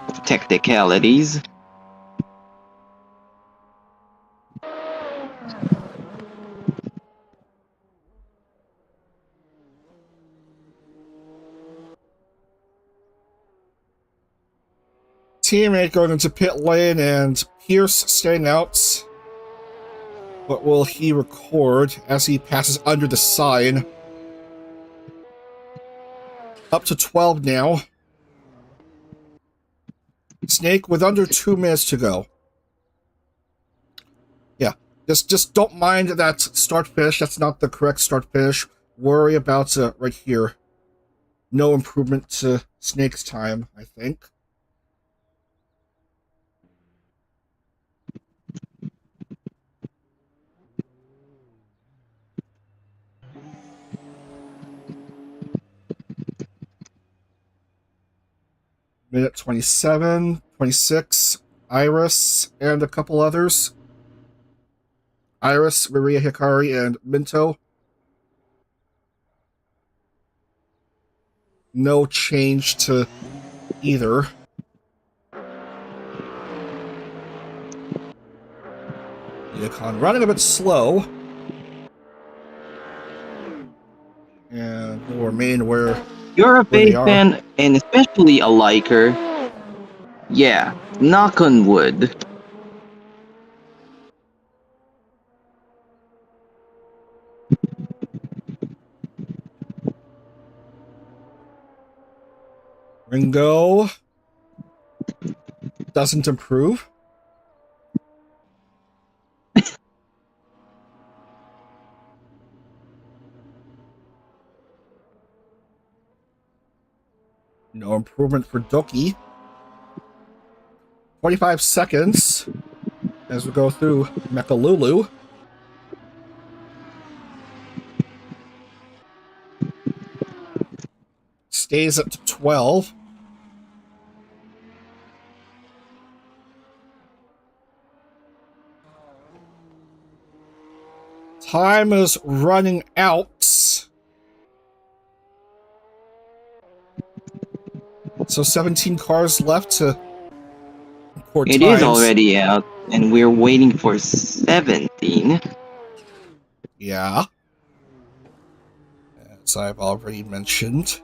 of technicalities. Teammate going into pit lane and Pierce staying out. What will he record as he passes under the sign? Up to 12 now. Snake with under 2 minutes to go. Yeah, just don't mind that start finish. That's not the correct start finish. Worry about right here. No improvement to Snake's time, I think. Minute 27, 26, Iris, and a couple others. Iris, Maria Hikari, and Minto. No change to either. Yukon running a bit slow. And will remain where... You're a big fan, and especially a liker. Yeah, knock on wood. Ringo doesn't improve. No improvement for Doki. 25 seconds as we go through Mekalulu. Stays at 12. Time is running out. So 17 cars left to record It times. is already out, and we're waiting for 17. Yeah. As I've already mentioned.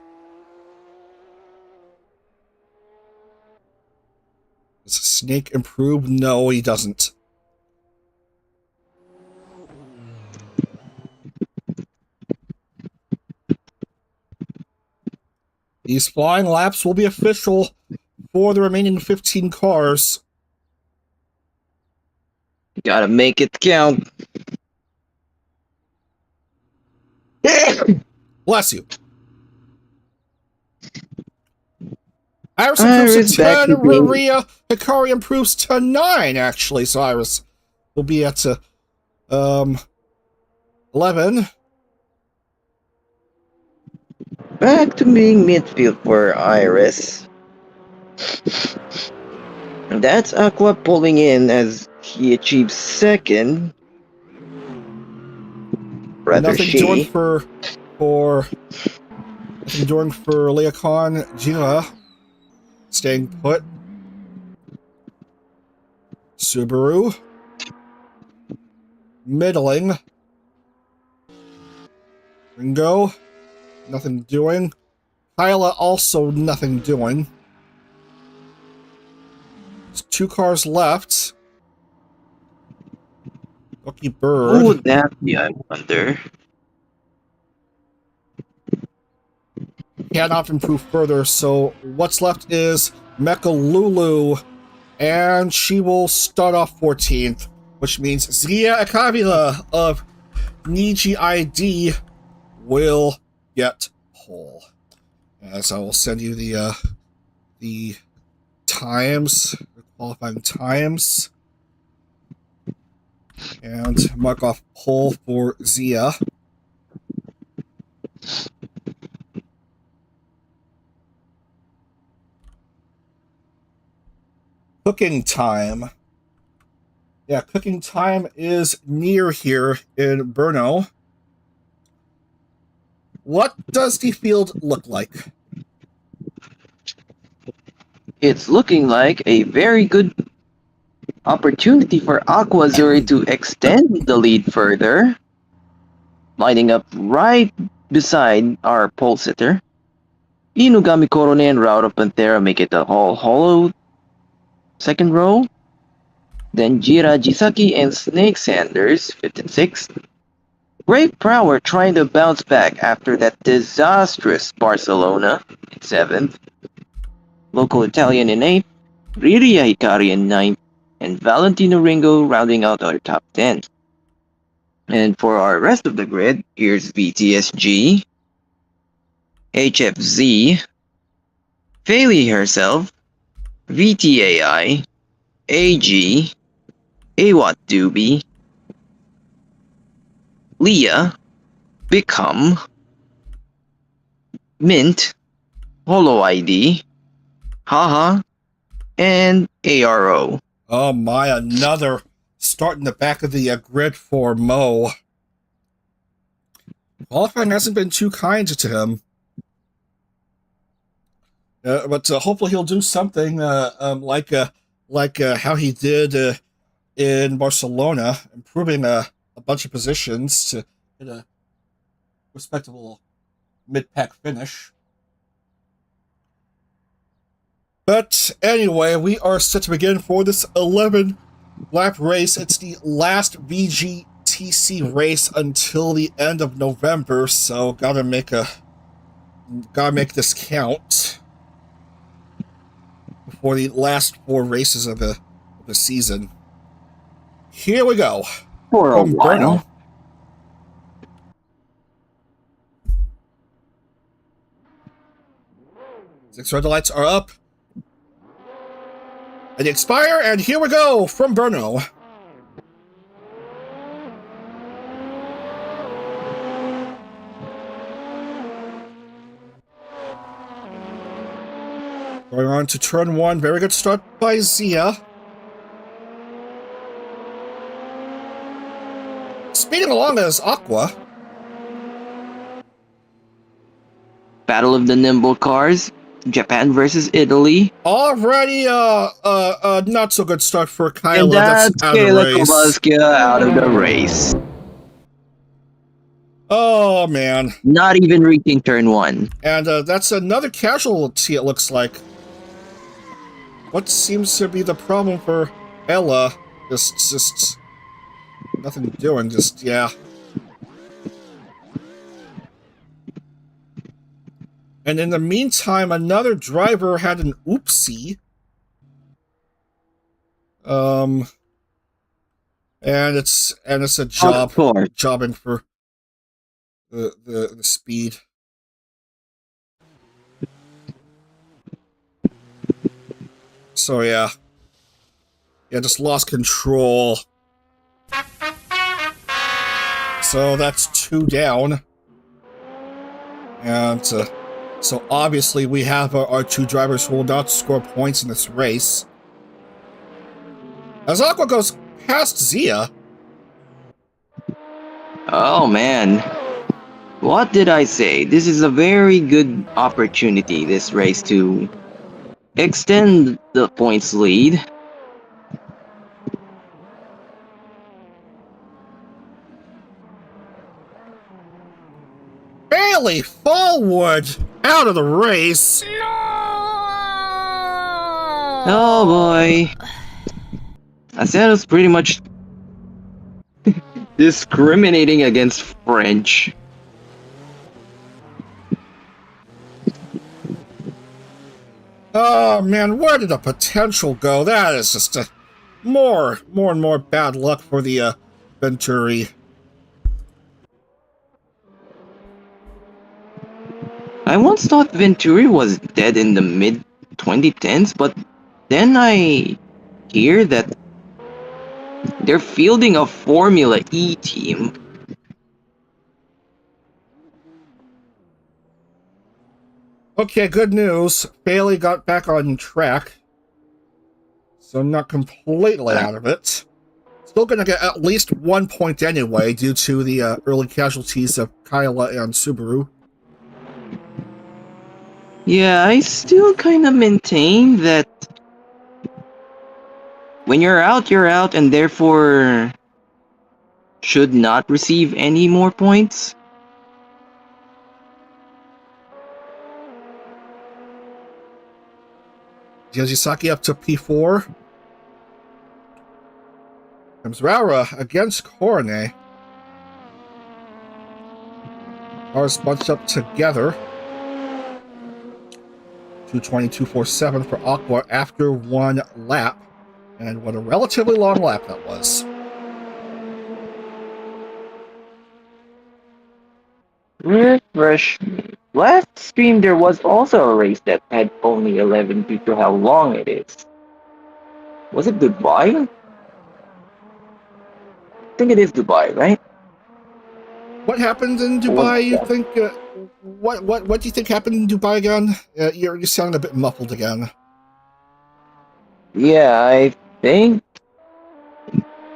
Does Snake improve? No, he doesn't. These flying laps will be official for the remaining 15 cars. Gotta make it count. Bless you. Iris Iris improves to back 10, to being- Maria Hikari improves to 9, actually, so Iris will be at 11. Back to being midfield for Iris. That's Aqua pulling in as he achieves second. Rather Nothing doing she. for nothing doing for Leocon Jira. Staying put. Subaru. Middling. Ringo. Nothing doing. Kyla also nothing doing. There's 2 cars left. Lucky Bird. Who would that be, I wonder? Cannot improve further, so what's left is Mecha Lulu, and she will start off 14th, which means Zia Akavila of Niji ID will get pole. As I will send you the times, the qualifying times, and mark off pole for Zia. Cooking time. Yeah, cooking time is near here in Brno. What does the field look like? It's looking like a very good opportunity for Aqua Zuri to extend the lead further. Lining up right beside our pole sitter. Inugami Korone and Route of Pantera make it a hollow second row. Then Jira Jisaki and Snake Sanders, 5th and 6th. Great Prower trying to bounce back after that disastrous Barcelona in 7th. Local Italian in 8th. Riria Hikari in 9th. And Valentino Ringo rounding out our top 10. And for our rest of the grid, here's VTSG, HFZ, Failey herself, VTAI, AG, Awat Doobie, Leah, Become, Mint, Holo ID, Haha, and ARO. Oh my, another start in the back of the grid for Mo. Qualifying hasn't been too kind to him. But hopefully he'll do something like how he did in Barcelona, improving a bunch of positions to get a respectable mid-pack finish. But anyway, we are set to begin for this 11-lap race. It's the last VGTC race until the end of November, so gotta make this count before the last 4 races of the season. Here we go. For a From while. Brno. 6 red lights are up. And they expire, and here we go from Brno. Going on to turn 1. Very good start by Zia. Speeding along as Aqua. Battle of the Nimble Cars, Japan versus Italy. Already not so good start for Kyla. And that's out of the Kayla race. Kowalska out of the race. Oh, man. Not even reaching turn 1. And that's another casualty, it looks like. What seems to be the problem for Ella? Just nothing doing, yeah. And in the meantime, another driver had an oopsie. And it's a job jobbing for the speed. So yeah, just lost control. So that's 2 down, and so obviously we have our 2 drivers who will not score points in this race. As Aqua goes past Zia. Oh man, what did I say? This is a very good opportunity, this race, to extend the points lead. Bailey forward out of the race. Oh boy. I said it's pretty much discriminating against French. Oh man, where did the potential go? That is just more and more bad luck for the Venturi. I once thought Venturi was dead in the mid-2010s, but then I hear that they're fielding a Formula E team. Okay, good news. Bailey got back on track. So not completely out of it. Still gonna get at least 1 point anyway, due to the early casualties of Kyla and Subaru. Yeah, I still kind of maintain that when you're out, and therefore should not receive any more points. Yajisaki up to P4. Comes Raura against Korone. Cars bunched up together. 2:22.47 for Aqua after 1 lap. And what a relatively long lap that was. Refresh me. Last stream there was also a race that had only 11 due to how long it is. Was it Dubai? I think it is Dubai, right? What happened in Dubai, you think? What do you think happened in Dubai again? You sound a bit muffled again. Yeah, I think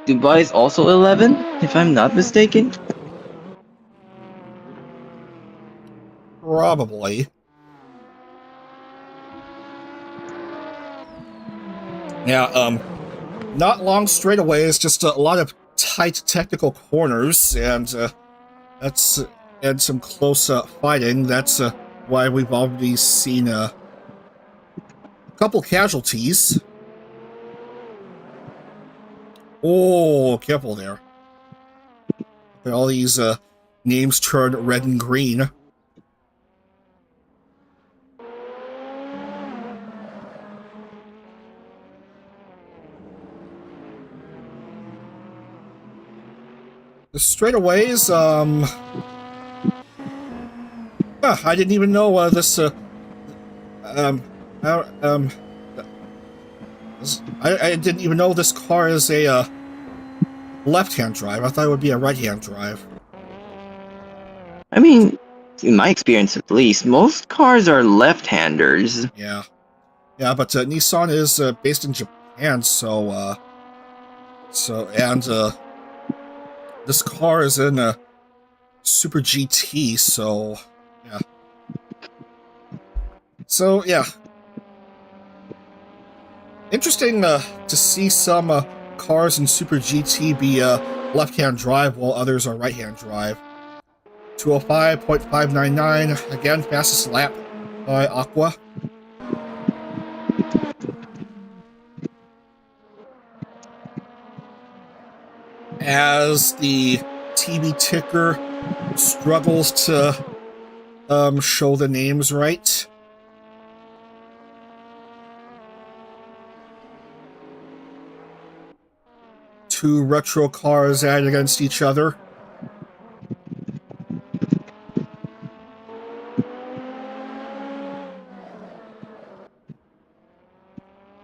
Dubai is also 11, if I'm not mistaken. Probably. Yeah, not long straightaways, just a lot of tight technical corners, and some close fighting. That's why we've already seen a couple casualties. Oh, careful there. All these names turn red and green. The straightaways, I didn't even know this. I didn't even know this car is a left-hand drive. I thought it would be a right-hand drive. I mean, in my experience at least, most cars are left-handers. Yeah, but Nissan is based in Japan, so this car is in a Super GT, so yeah. So yeah, interesting to see some cars in Super GT be left-hand drive while others are right-hand drive. 205.599, again, fastest lap by Aqua. As the TV ticker struggles to show the names right. Two retro cars added against each other.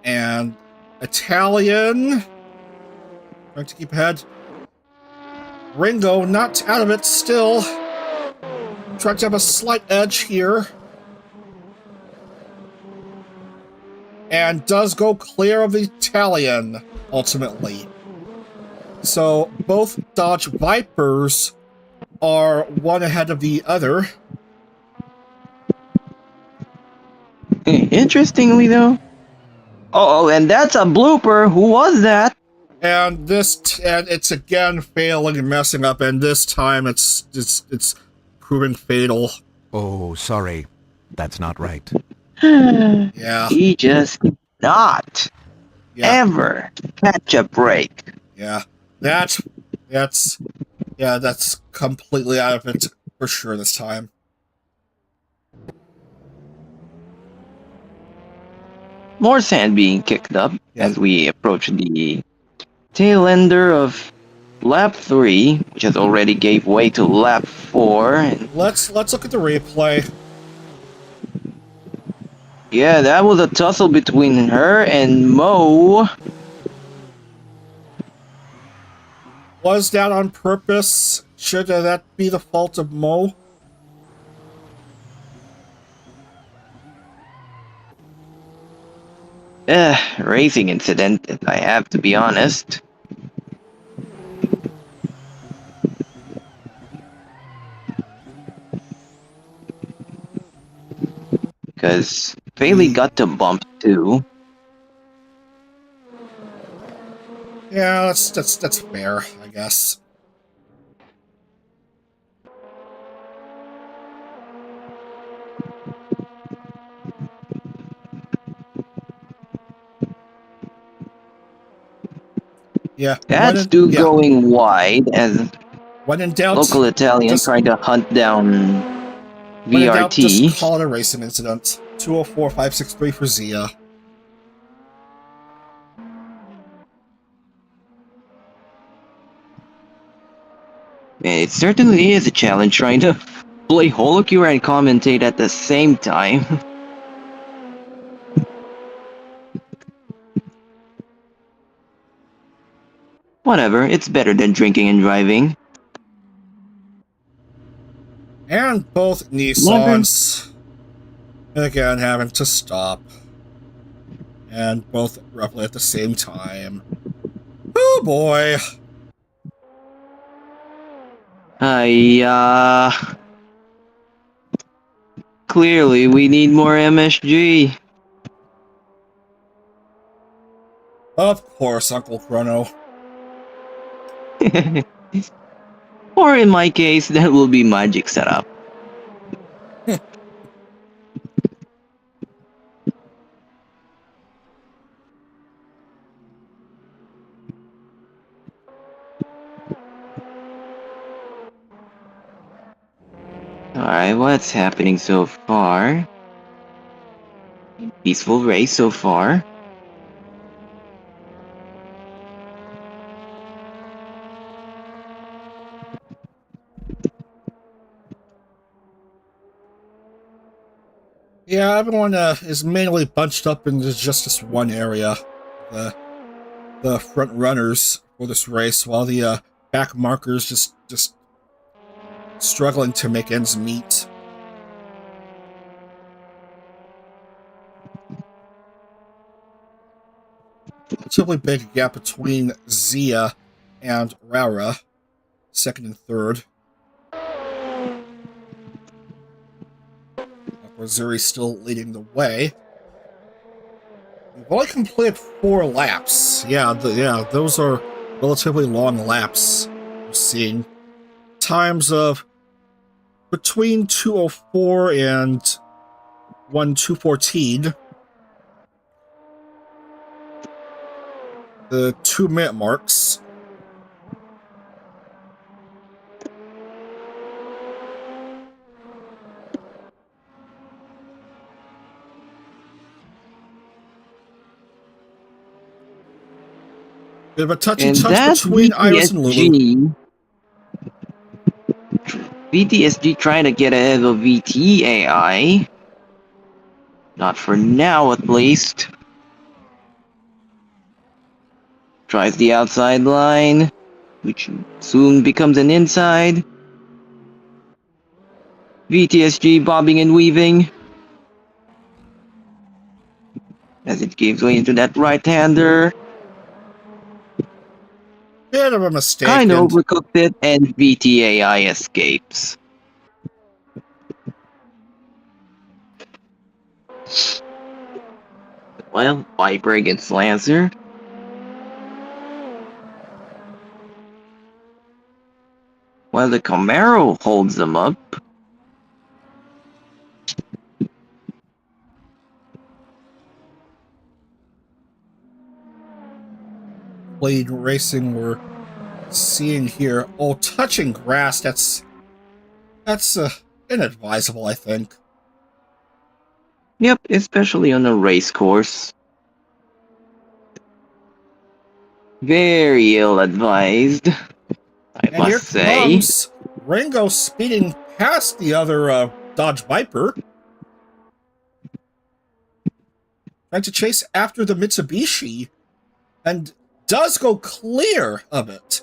And Italian, trying to keep ahead. Ringo not out of it still. Trying to have a slight edge here. And does go clear of the Italian, ultimately. So both Dodge Vipers are one ahead of the other. Interestingly, though. Oh, and that's a blooper. Who was that? And and it's again failing and messing up, and this time it's proving fatal. Oh, sorry. That's not right. Yeah. He just not ever catch a break. Yeah. That's completely out of it for sure this time. More sand being kicked up as we approach the tail ender of lap 3, which has already gave way to lap 4. And Let's look at the replay. yeah, that was a tussle between her and Mo. Was that on purpose? Should that be the fault of Mo? Racing incident, if I have to be honest. Because Bailey got to bump too. Yeah, that's fair, I guess. Yeah. That's Stu going wide as when in doubt, local Italian trying to hunt down VRT. When in doubt, just call it a racing incident. 204.563 for Zia. It certainly is a challenge trying to play Holocure and commentate at the same time. Whatever, it's better than drinking and driving. And both Nissans, again, having to stop. And both roughly at the same time. Oh boy. Clearly, we need more MSG. Of course, Uncle Chrono. Or in my case, that will be magic setup. Alright, what's happening so far? Peaceful race so far. Yeah, everyone is mainly bunched up in just this one area. The front runners for this race, while the back markers just struggling to make ends meet. Relatively big gap between Zia and Rara, second and third. Zuri still leading the way. We've only completed 4 laps. Yeah, those are relatively long laps. We're seeing times of between 2:04 and 2:14. The 2-minute marks. Bit of a touchy And touch that's between Iris and Lulu. VTSG trying to get ahead of VTAI. Not for now, at least. Tries the outside line, which soon becomes an inside. VTSG bobbing and weaving as it gives way into that right-hander. Bit of a mistake. Kind of overcooked it, and VTAI escapes. Well, Viper against Lancer. While the Camaro holds them up. Blade racing we're seeing here. Oh, touching grass, that's inadvisable, I think. Yep, especially on a race course. Very ill-advised, I And here must say. comes Ringo speeding past the other Dodge Viper. Trying to chase after the Mitsubishi. And does go clear of it.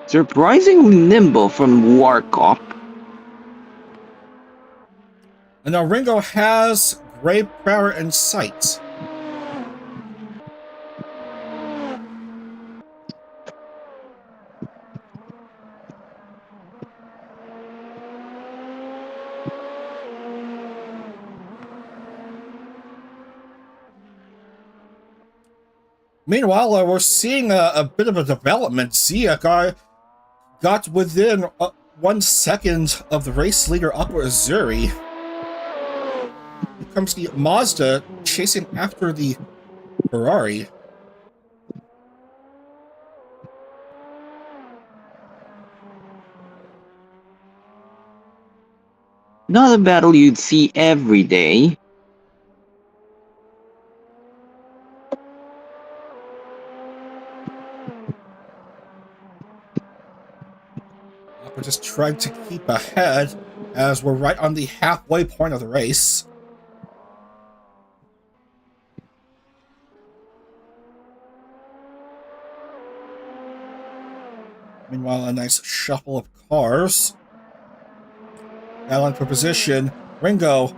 Surprisingly nimble from Warkop. And now Ringo has great power in sight. Meanwhile, we're seeing a bit of a development. Zia got within 1 second of the race leader, Aqua Azuri. Here comes the Mazda chasing after the Ferrari. Not a battle you'd see every day. We're just trying to keep ahead as we're right on the halfway point of the race. Meanwhile, a nice shuffle of cars. Battling for position. Ringo,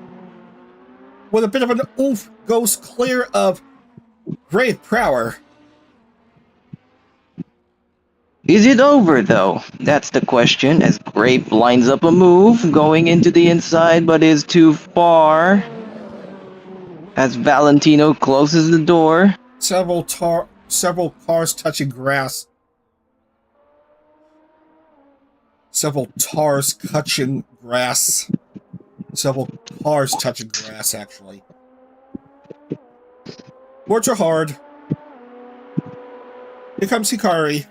with a bit of an oomph, goes clear of Grave Prower. Is it over, though? That's the question, as Grape lines up a move, going into the inside, but is too far. As Valentino closes the door. Several cars touching grass. Several cars touching grass. Several cars touching grass, actually. Words are hard. Here comes Hikari.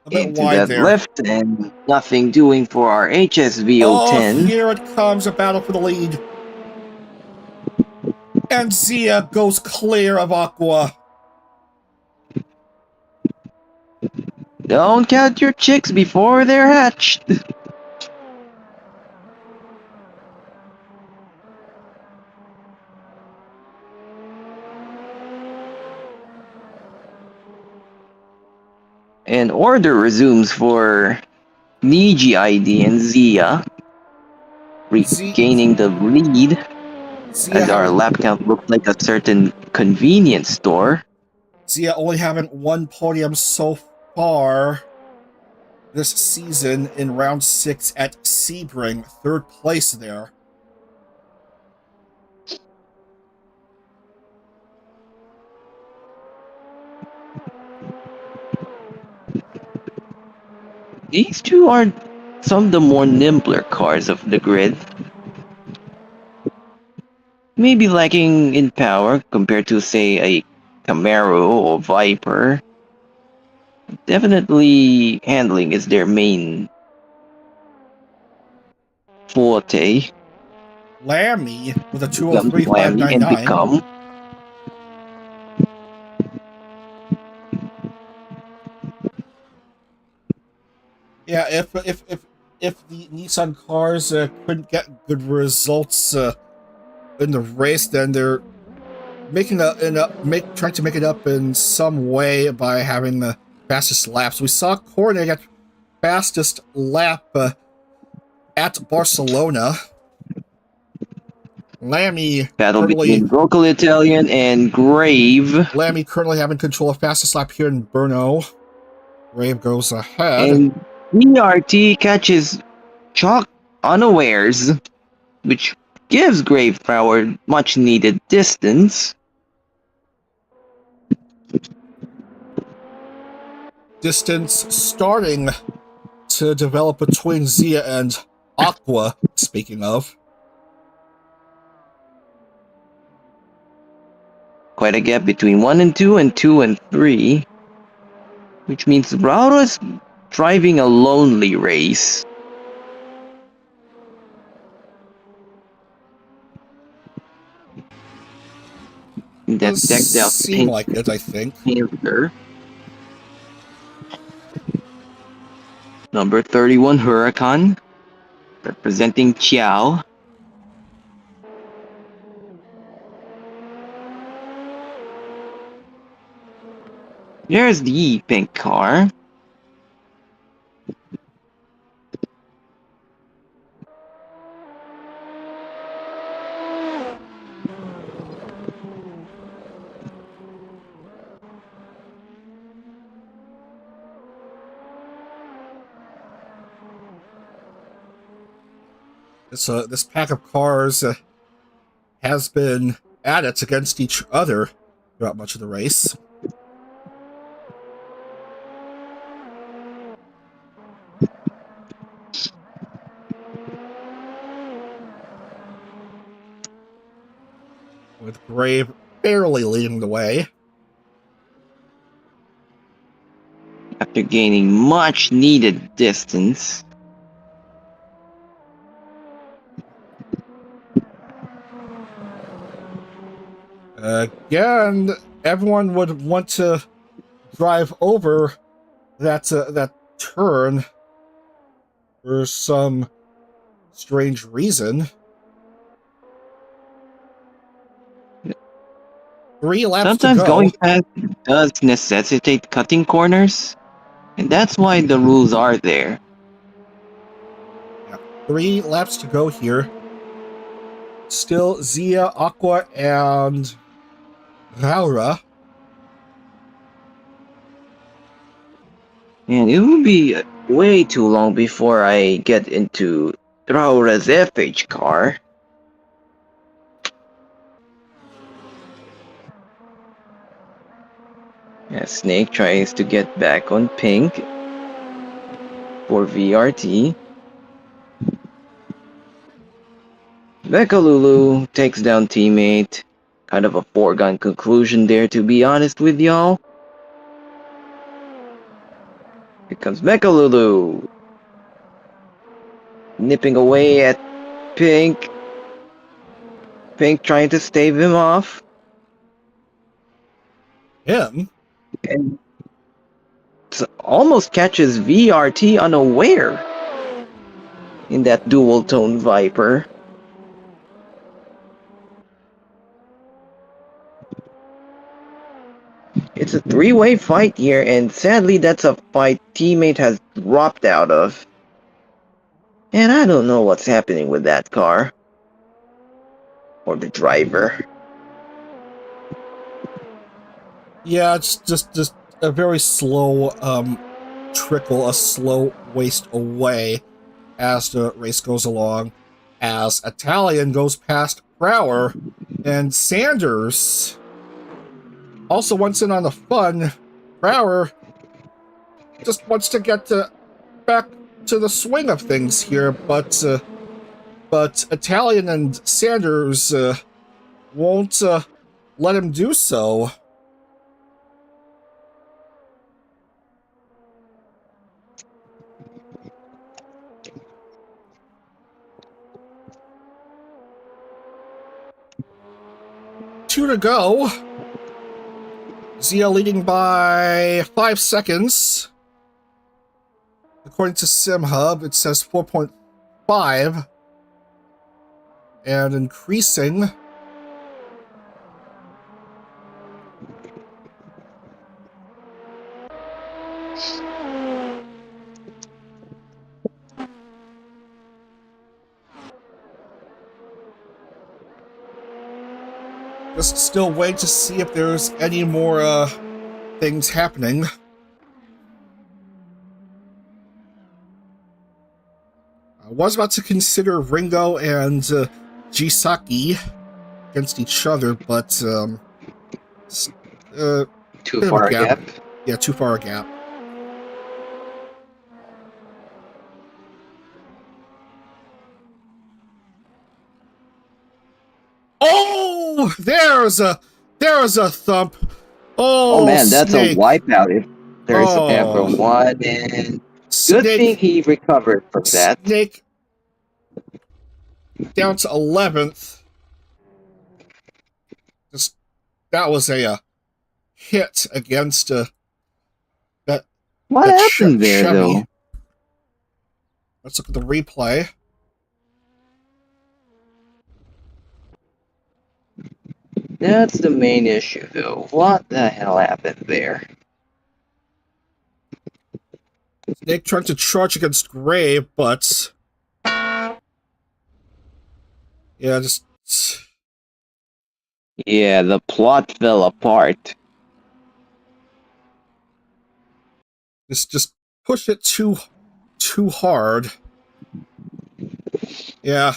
A bit Into wide that there. left, and nothing doing for our HSV-010. Oh, here it comes, a battle for the lead. And Zia goes clear of Aqua. Don't count your chicks before they're hatched. And order resumes for Niji ID and Zia, regaining the lead. Zia As our lap count looks like a certain convenience store. Zia only having one podium so far this season in round 6 at Sebring, 3rd place there. These two are some of the more nimbler cars of the grid. Maybe lacking in power compared to, say, a Camaro or Viper. Definitely handling is their main forte. Lammy with a becomes Whammy and 203,599. become Yeah, if the Nissan cars couldn't get good results in the race, then they're trying to make it up in some way by having the fastest laps. We saw Cornet get fastest lap at Barcelona. battle between local Italian and Grave. Lammy currently having control of fastest lap here in Brno. Grave goes ahead. And BRT catches Chalk unawares, which gives Grave Power much needed distance. Distance starting to develop between Zia and Aqua, speaking of. Quite a gap between 1 and 2 and 2 and 3. Which means Rauro is driving a lonely race. That Does decked out seem like it, I think. Panther. Number 31 Huracan, representing Chiao. There's the pink car. This pack of cars has been at it against each other throughout much of the race. With Grave barely leading the way. After gaining much needed distance. Again, everyone would want to drive over that turn for some strange reason. 3 laps Sometimes to go. going fast does necessitate cutting corners, and that's why the rules are there. 3 laps to go here. Still Zia, Aqua, and Raura. And it will be way too long before I get into Raura's FH car. Yeah, Snake tries to get back on pink for VRT. Bekalulu takes down teammate. Kind of a foregone conclusion there, to be honest with y'all. Here comes Bekalulu. Nipping away at Pink. Pink trying to stave him off. Him? And almost catches VRT unaware in that dual tone Viper. It's a 3-way fight here, and sadly that's a fight teammate has dropped out of. And I don't know what's happening with that car. Or the driver. Yeah, it's just a very slow trickle, a slow waste away as the race goes along. As Italian goes past Brower, and Sanders also wants in on the fun. Brower just wants to get back to the swing of things here, but Italian and Sanders won't let him do so. 2 to go. Zia leading by 5 seconds. According to SimHub, it says 4.5. And increasing. Just still wait to see if there's any more things happening. I was about to consider Ringo and Jisaki against each other, but Too far a gap. Yeah, too far a gap. Oh, there's a thump. Oh man, that's Snake. a wipeout if there's Oh. ever one. And Snake, good thing he recovered from that. Snake down to 11th. Just that was a hit against that. What that happened there, Chevy. though? Let's look at the replay. That's the main issue, though. What the hell happened there? Snake trying to charge against Gray, but yeah, just Yeah, the plot fell apart. push it too hard. Yeah,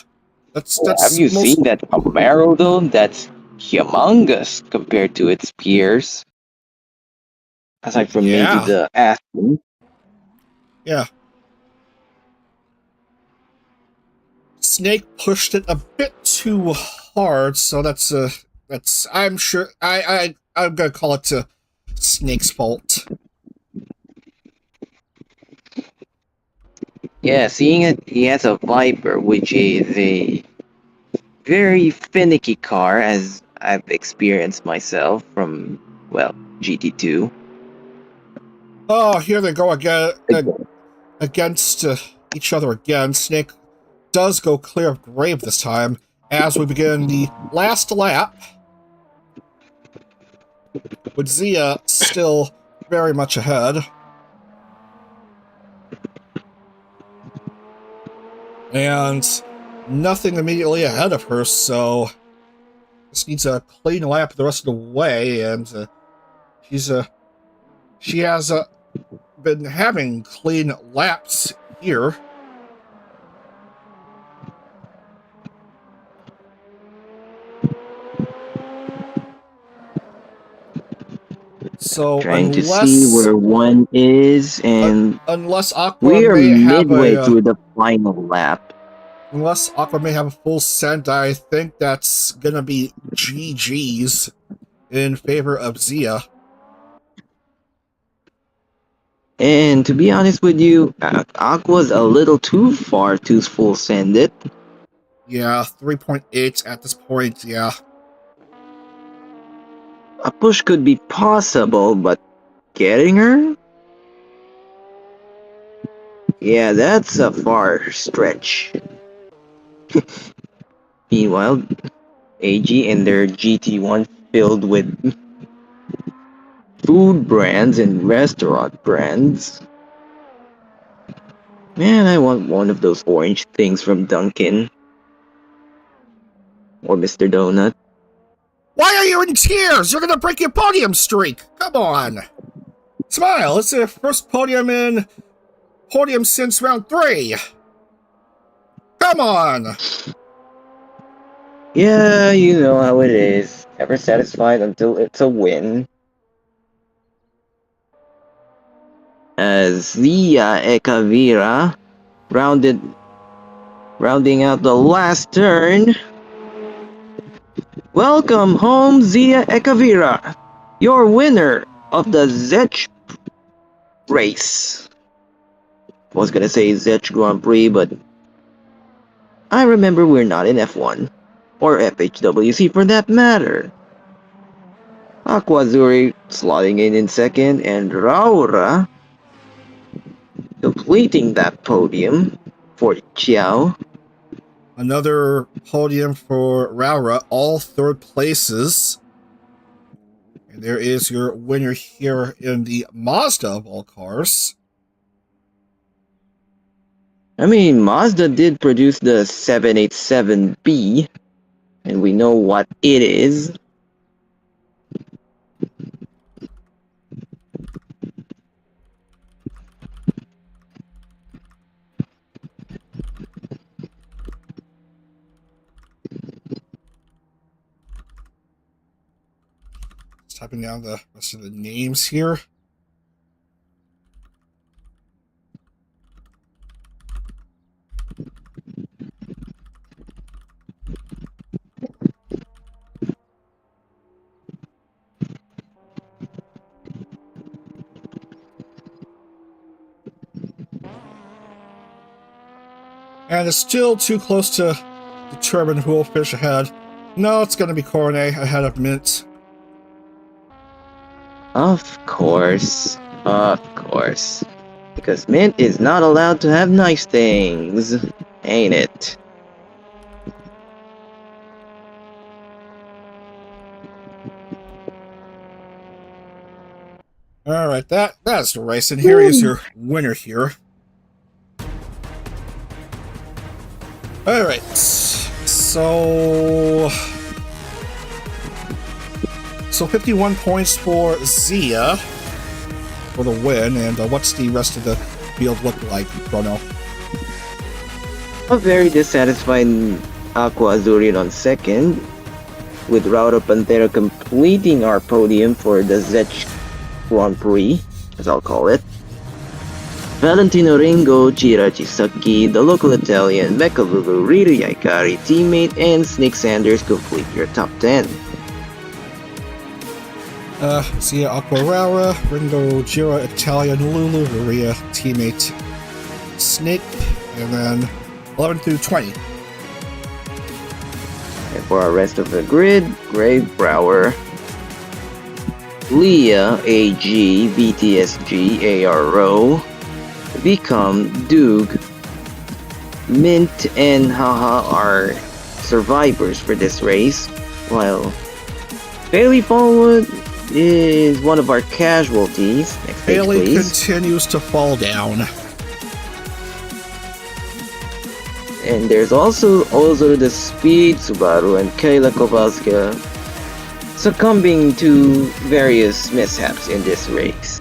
that's Have you seen that Camaro, though? That's humongous compared to its peers. Aside from Yeah. maybe the Aston. Yeah. Snake pushed it a bit too hard, so that's I'm sure I'm gonna call it Snake's fault. Yeah, seeing it, he has a Viper, which is a very finicky car, as I've experienced myself from, well, GT2. Oh, here they go again against each other again. Snake does go clear of Grave this time as we begin the last lap, with Zia still very much ahead. And nothing immediately ahead of her, so just needs a clean lap the rest of the way, and she has been having clean laps here. So Trying to see where one is, and unless Aqua we are may have midway through the final lap. Unless Aqua may have a full send, I think that's gonna be GG's in favor of Zia. And to be honest with you, Aqua's a little too far to full send it. Yeah, 3.8 at this point, yeah. A push could be possible, but getting her? Yeah, that's a far stretch. Meanwhile, AG and their GT1 filled with food brands and restaurant brands. Man, I want one of those orange things from Dunkin'. Or Mr. Donut. Why are you in tears? You're gonna break your podium streak! Come on! Smile, it's your first podium since round 3! Come on! Yeah, you know how it is. Never satisfied until it's a win. As Zia Ekavira rounding out the last turn. Welcome home, Zia Ekavira, your winner of the Czech race. I was gonna say Czech Grand Prix, but I remember we're not in F1 or FHWC for that matter. Aqua Zuri slotting in second, and Raura completing that podium for Chiao. Another podium for Raura, all third places. And there is your winner here in the Mazda of all cars. I mean, Mazda did produce the 787B, and we know what it is. Just typing down the rest of the names here. And it's still too close to determine who will finish ahead. No, it's going to be Cornet ahead of Mint. Of course. Because Mint is not allowed to have nice things, ain't it? Alright, that's the race, and here is your winner here. Alright, so 51 points for Zia for the win, and what's the rest of the field look like, Brno? A very dissatisfied Aqua Azurian on second, with Raura Pantera completing our podium for the Czech Grand Prix, as I'll call it. Valentino Ringo, Chira Chisaki, the local Italian, Becca Lulu, Rita Yaikari, teammate, and Snake Sanders complete your top 10. Zia Aquaraura, Ringo, Jira, Italian, Lulu, Maria, teammate, Snake, and then 11 through 20. And for our rest of the grid, Grave Brower, Leah, AG, VTSG, ARO, Become, Doog, Mint, and Haha are survivors for this race, while Bailey Fallwood is one of our casualties. Next page, Bailey please. continues to fall down. And there's also the Speed, Subaru, and Kayla Kowalska succumbing to various mishaps in this race.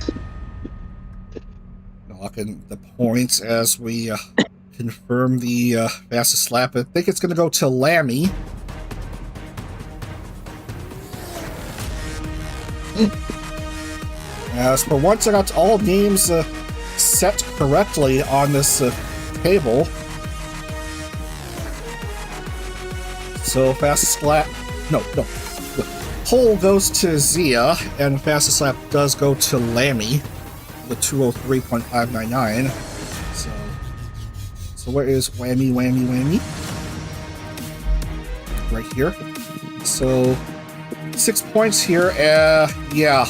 Locking the points as we confirm the fastest lap. I think it's going to go to Lammy. As for once, I got all names set correctly on this table. So fastest lap, no. The pole goes to Zia, and fastest lap does go to Lammy, the 203.599. So where is Whammy? Right here. So 6 points here. Yeah.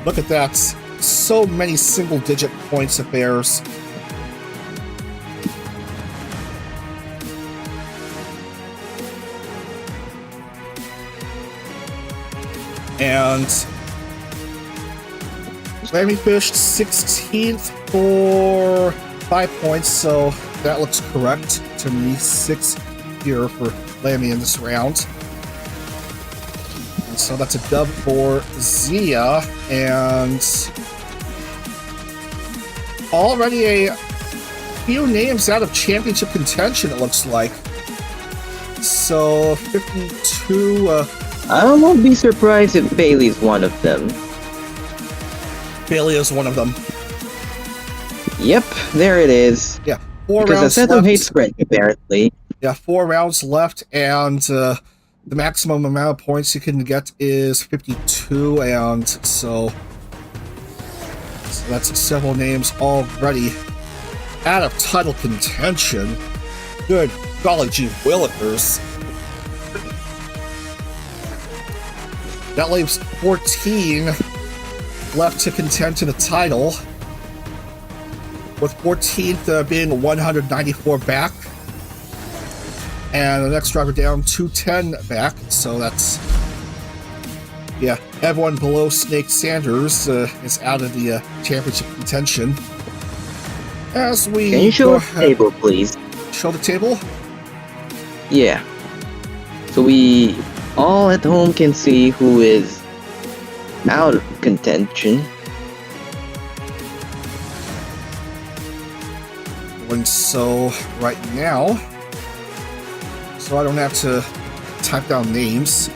Look at that. So many single-digit points affairs. And Lammy fished 16th for 5 points, so that looks correct to me. 6 here for Lammy in this round. And so that's a dub for Zia, and already a few names out of championship contention, it looks like. So 52... I won't be surprised if Bailey's one of them. Bailey is one of them. Yep, there it is. Yeah, 4 because rounds I left. hate spread, apparently. Yeah, 4 rounds left, and the maximum amount of points you can get is 52, and so that's several names already out of title contention. Good golly gee willikers. That leaves 14 left to contend to the title, with 14th being 194 back, and the next driver down 210 back. So that's, yeah, everyone below Snake Sanders is out of the championship contention. As we Can you show the table, please? Show the table? Yeah. So we all at home can see who is out of contention. Doing so right now, so I don't have to type down names.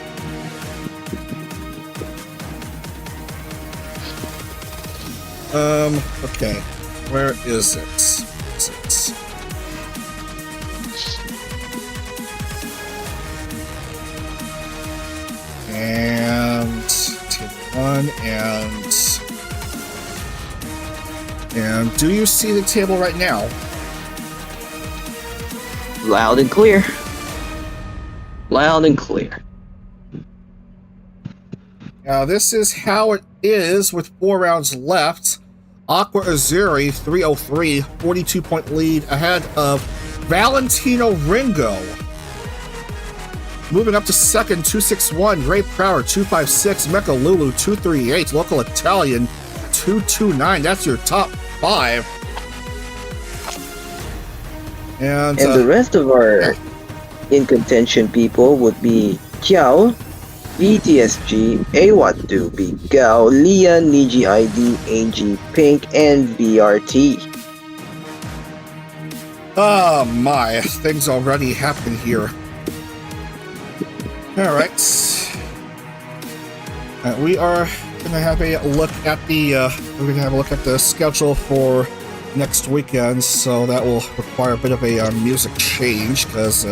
Okay, where is it? Is it? And table 1, and do you see the table right now? Loud and clear. Loud and clear. Now this is how it is with 4 rounds left. Aqua Azuri 303, 42-point lead ahead of Valentino Ringo. Moving up to second, 261, Ray Prower 256, Mecha Lulu 238, Local Italian 229. That's your top 5. And the rest of our in contention people would be Kiao, VTSG, Awatu, Big Gao, Lia, Niji ID, AG Pink, and VRT. oh my, things already happen here. Alright. We are gonna have a look at the schedule for next weekend, so that will require a bit of a music change, because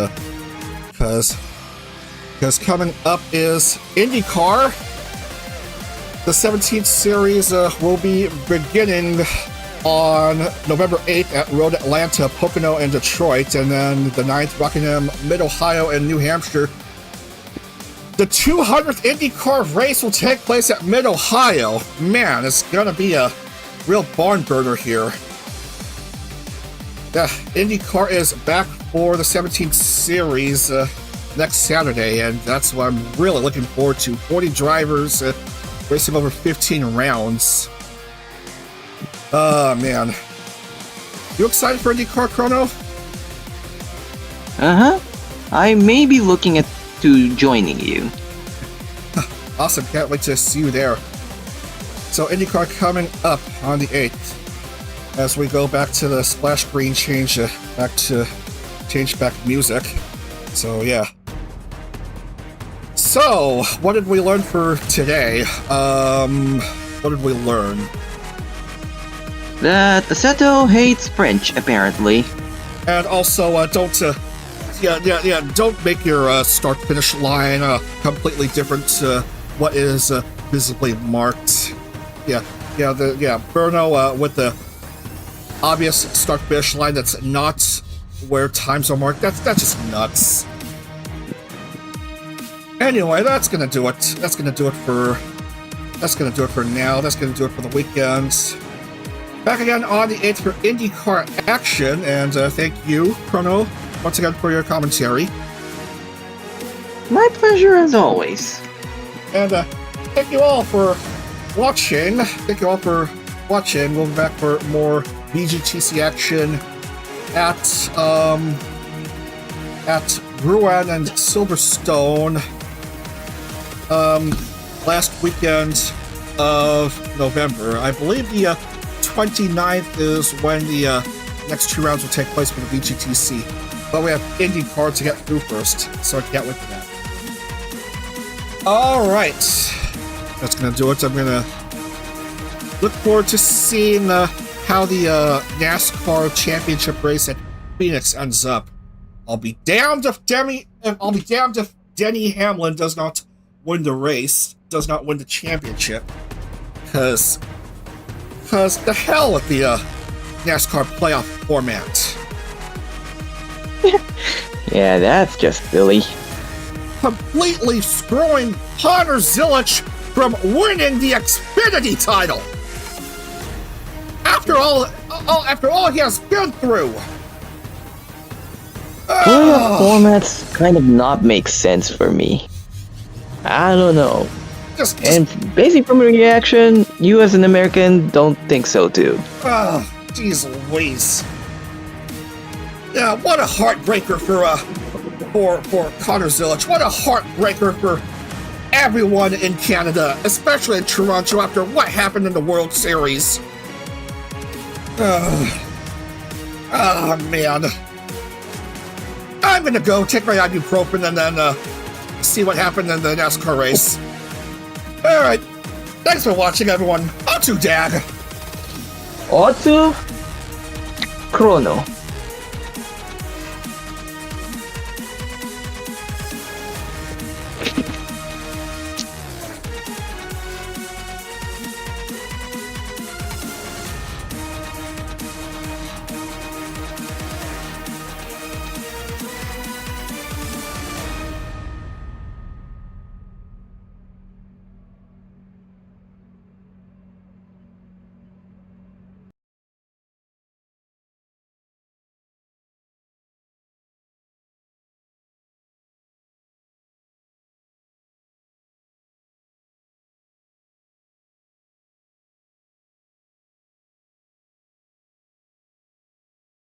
coming up is IndyCar. The 17th series will be beginning on November 8th at Road Atlanta, Pocono, and Detroit, and then the 9th, Rockingham, Mid-Ohio, and New Hampshire. The 200th IndyCar race will take place at Mid-Ohio. Man, it's gonna be a real barn burner here. Yeah, IndyCar is back for the 17th series next Saturday, and that's what I'm really looking forward to. 40 drivers racing over 15 rounds. Oh, man. You excited for IndyCar, Chrono? Uh-huh. I may be looking at to joining you. Awesome, can't wait to see you there. So IndyCar coming up on the 8th. As we go back to the splash screen, change back music. So yeah. So what did we learn for today? What did we learn? That Assetto hates French, apparently. And also, don't make your start-finish line completely different to what is visibly marked. Brno with the obvious start-finish line that's not where times are marked. That's just nuts. Anyway, that's gonna do it. That's gonna do it for now. That's gonna do it for the weekend. Back again on the 8th for IndyCar action, and thank you, Chrono, once again for your commentary. My pleasure as always. And thank you all for watching. We'll be back for more VGTC action at Rouen and Silverstone last weekend of November. I believe the 29th is when the next 2 rounds will take place for the VGTC. But we have IndyCar to get through first, so I can't wait for that. Alright. That's gonna do it. I'm gonna look forward to seeing how the NASCAR championship race at Phoenix ends up. I'll be damned if Denny Hamlin does not win the race, does not win the championship. Cause the hell with the NASCAR playoff format. Yeah, that's just silly. completely screwing Connor Zilic from winning the Xfinity title. After all he has been through. Playoff formats kind of not make sense for me. I don't know. And basically from your reaction, you as an American don't think so too. Jeez Louise. Yeah, what a heartbreaker for Connor Zilic. What a heartbreaker for everyone in Canada, especially in Toronto after what happened in the World Series. Man. I'm gonna go take my ibuprofen and then see what happened in the NASCAR race. Alright. Thanks for watching, everyone. Otu Dad. Otu Chrono.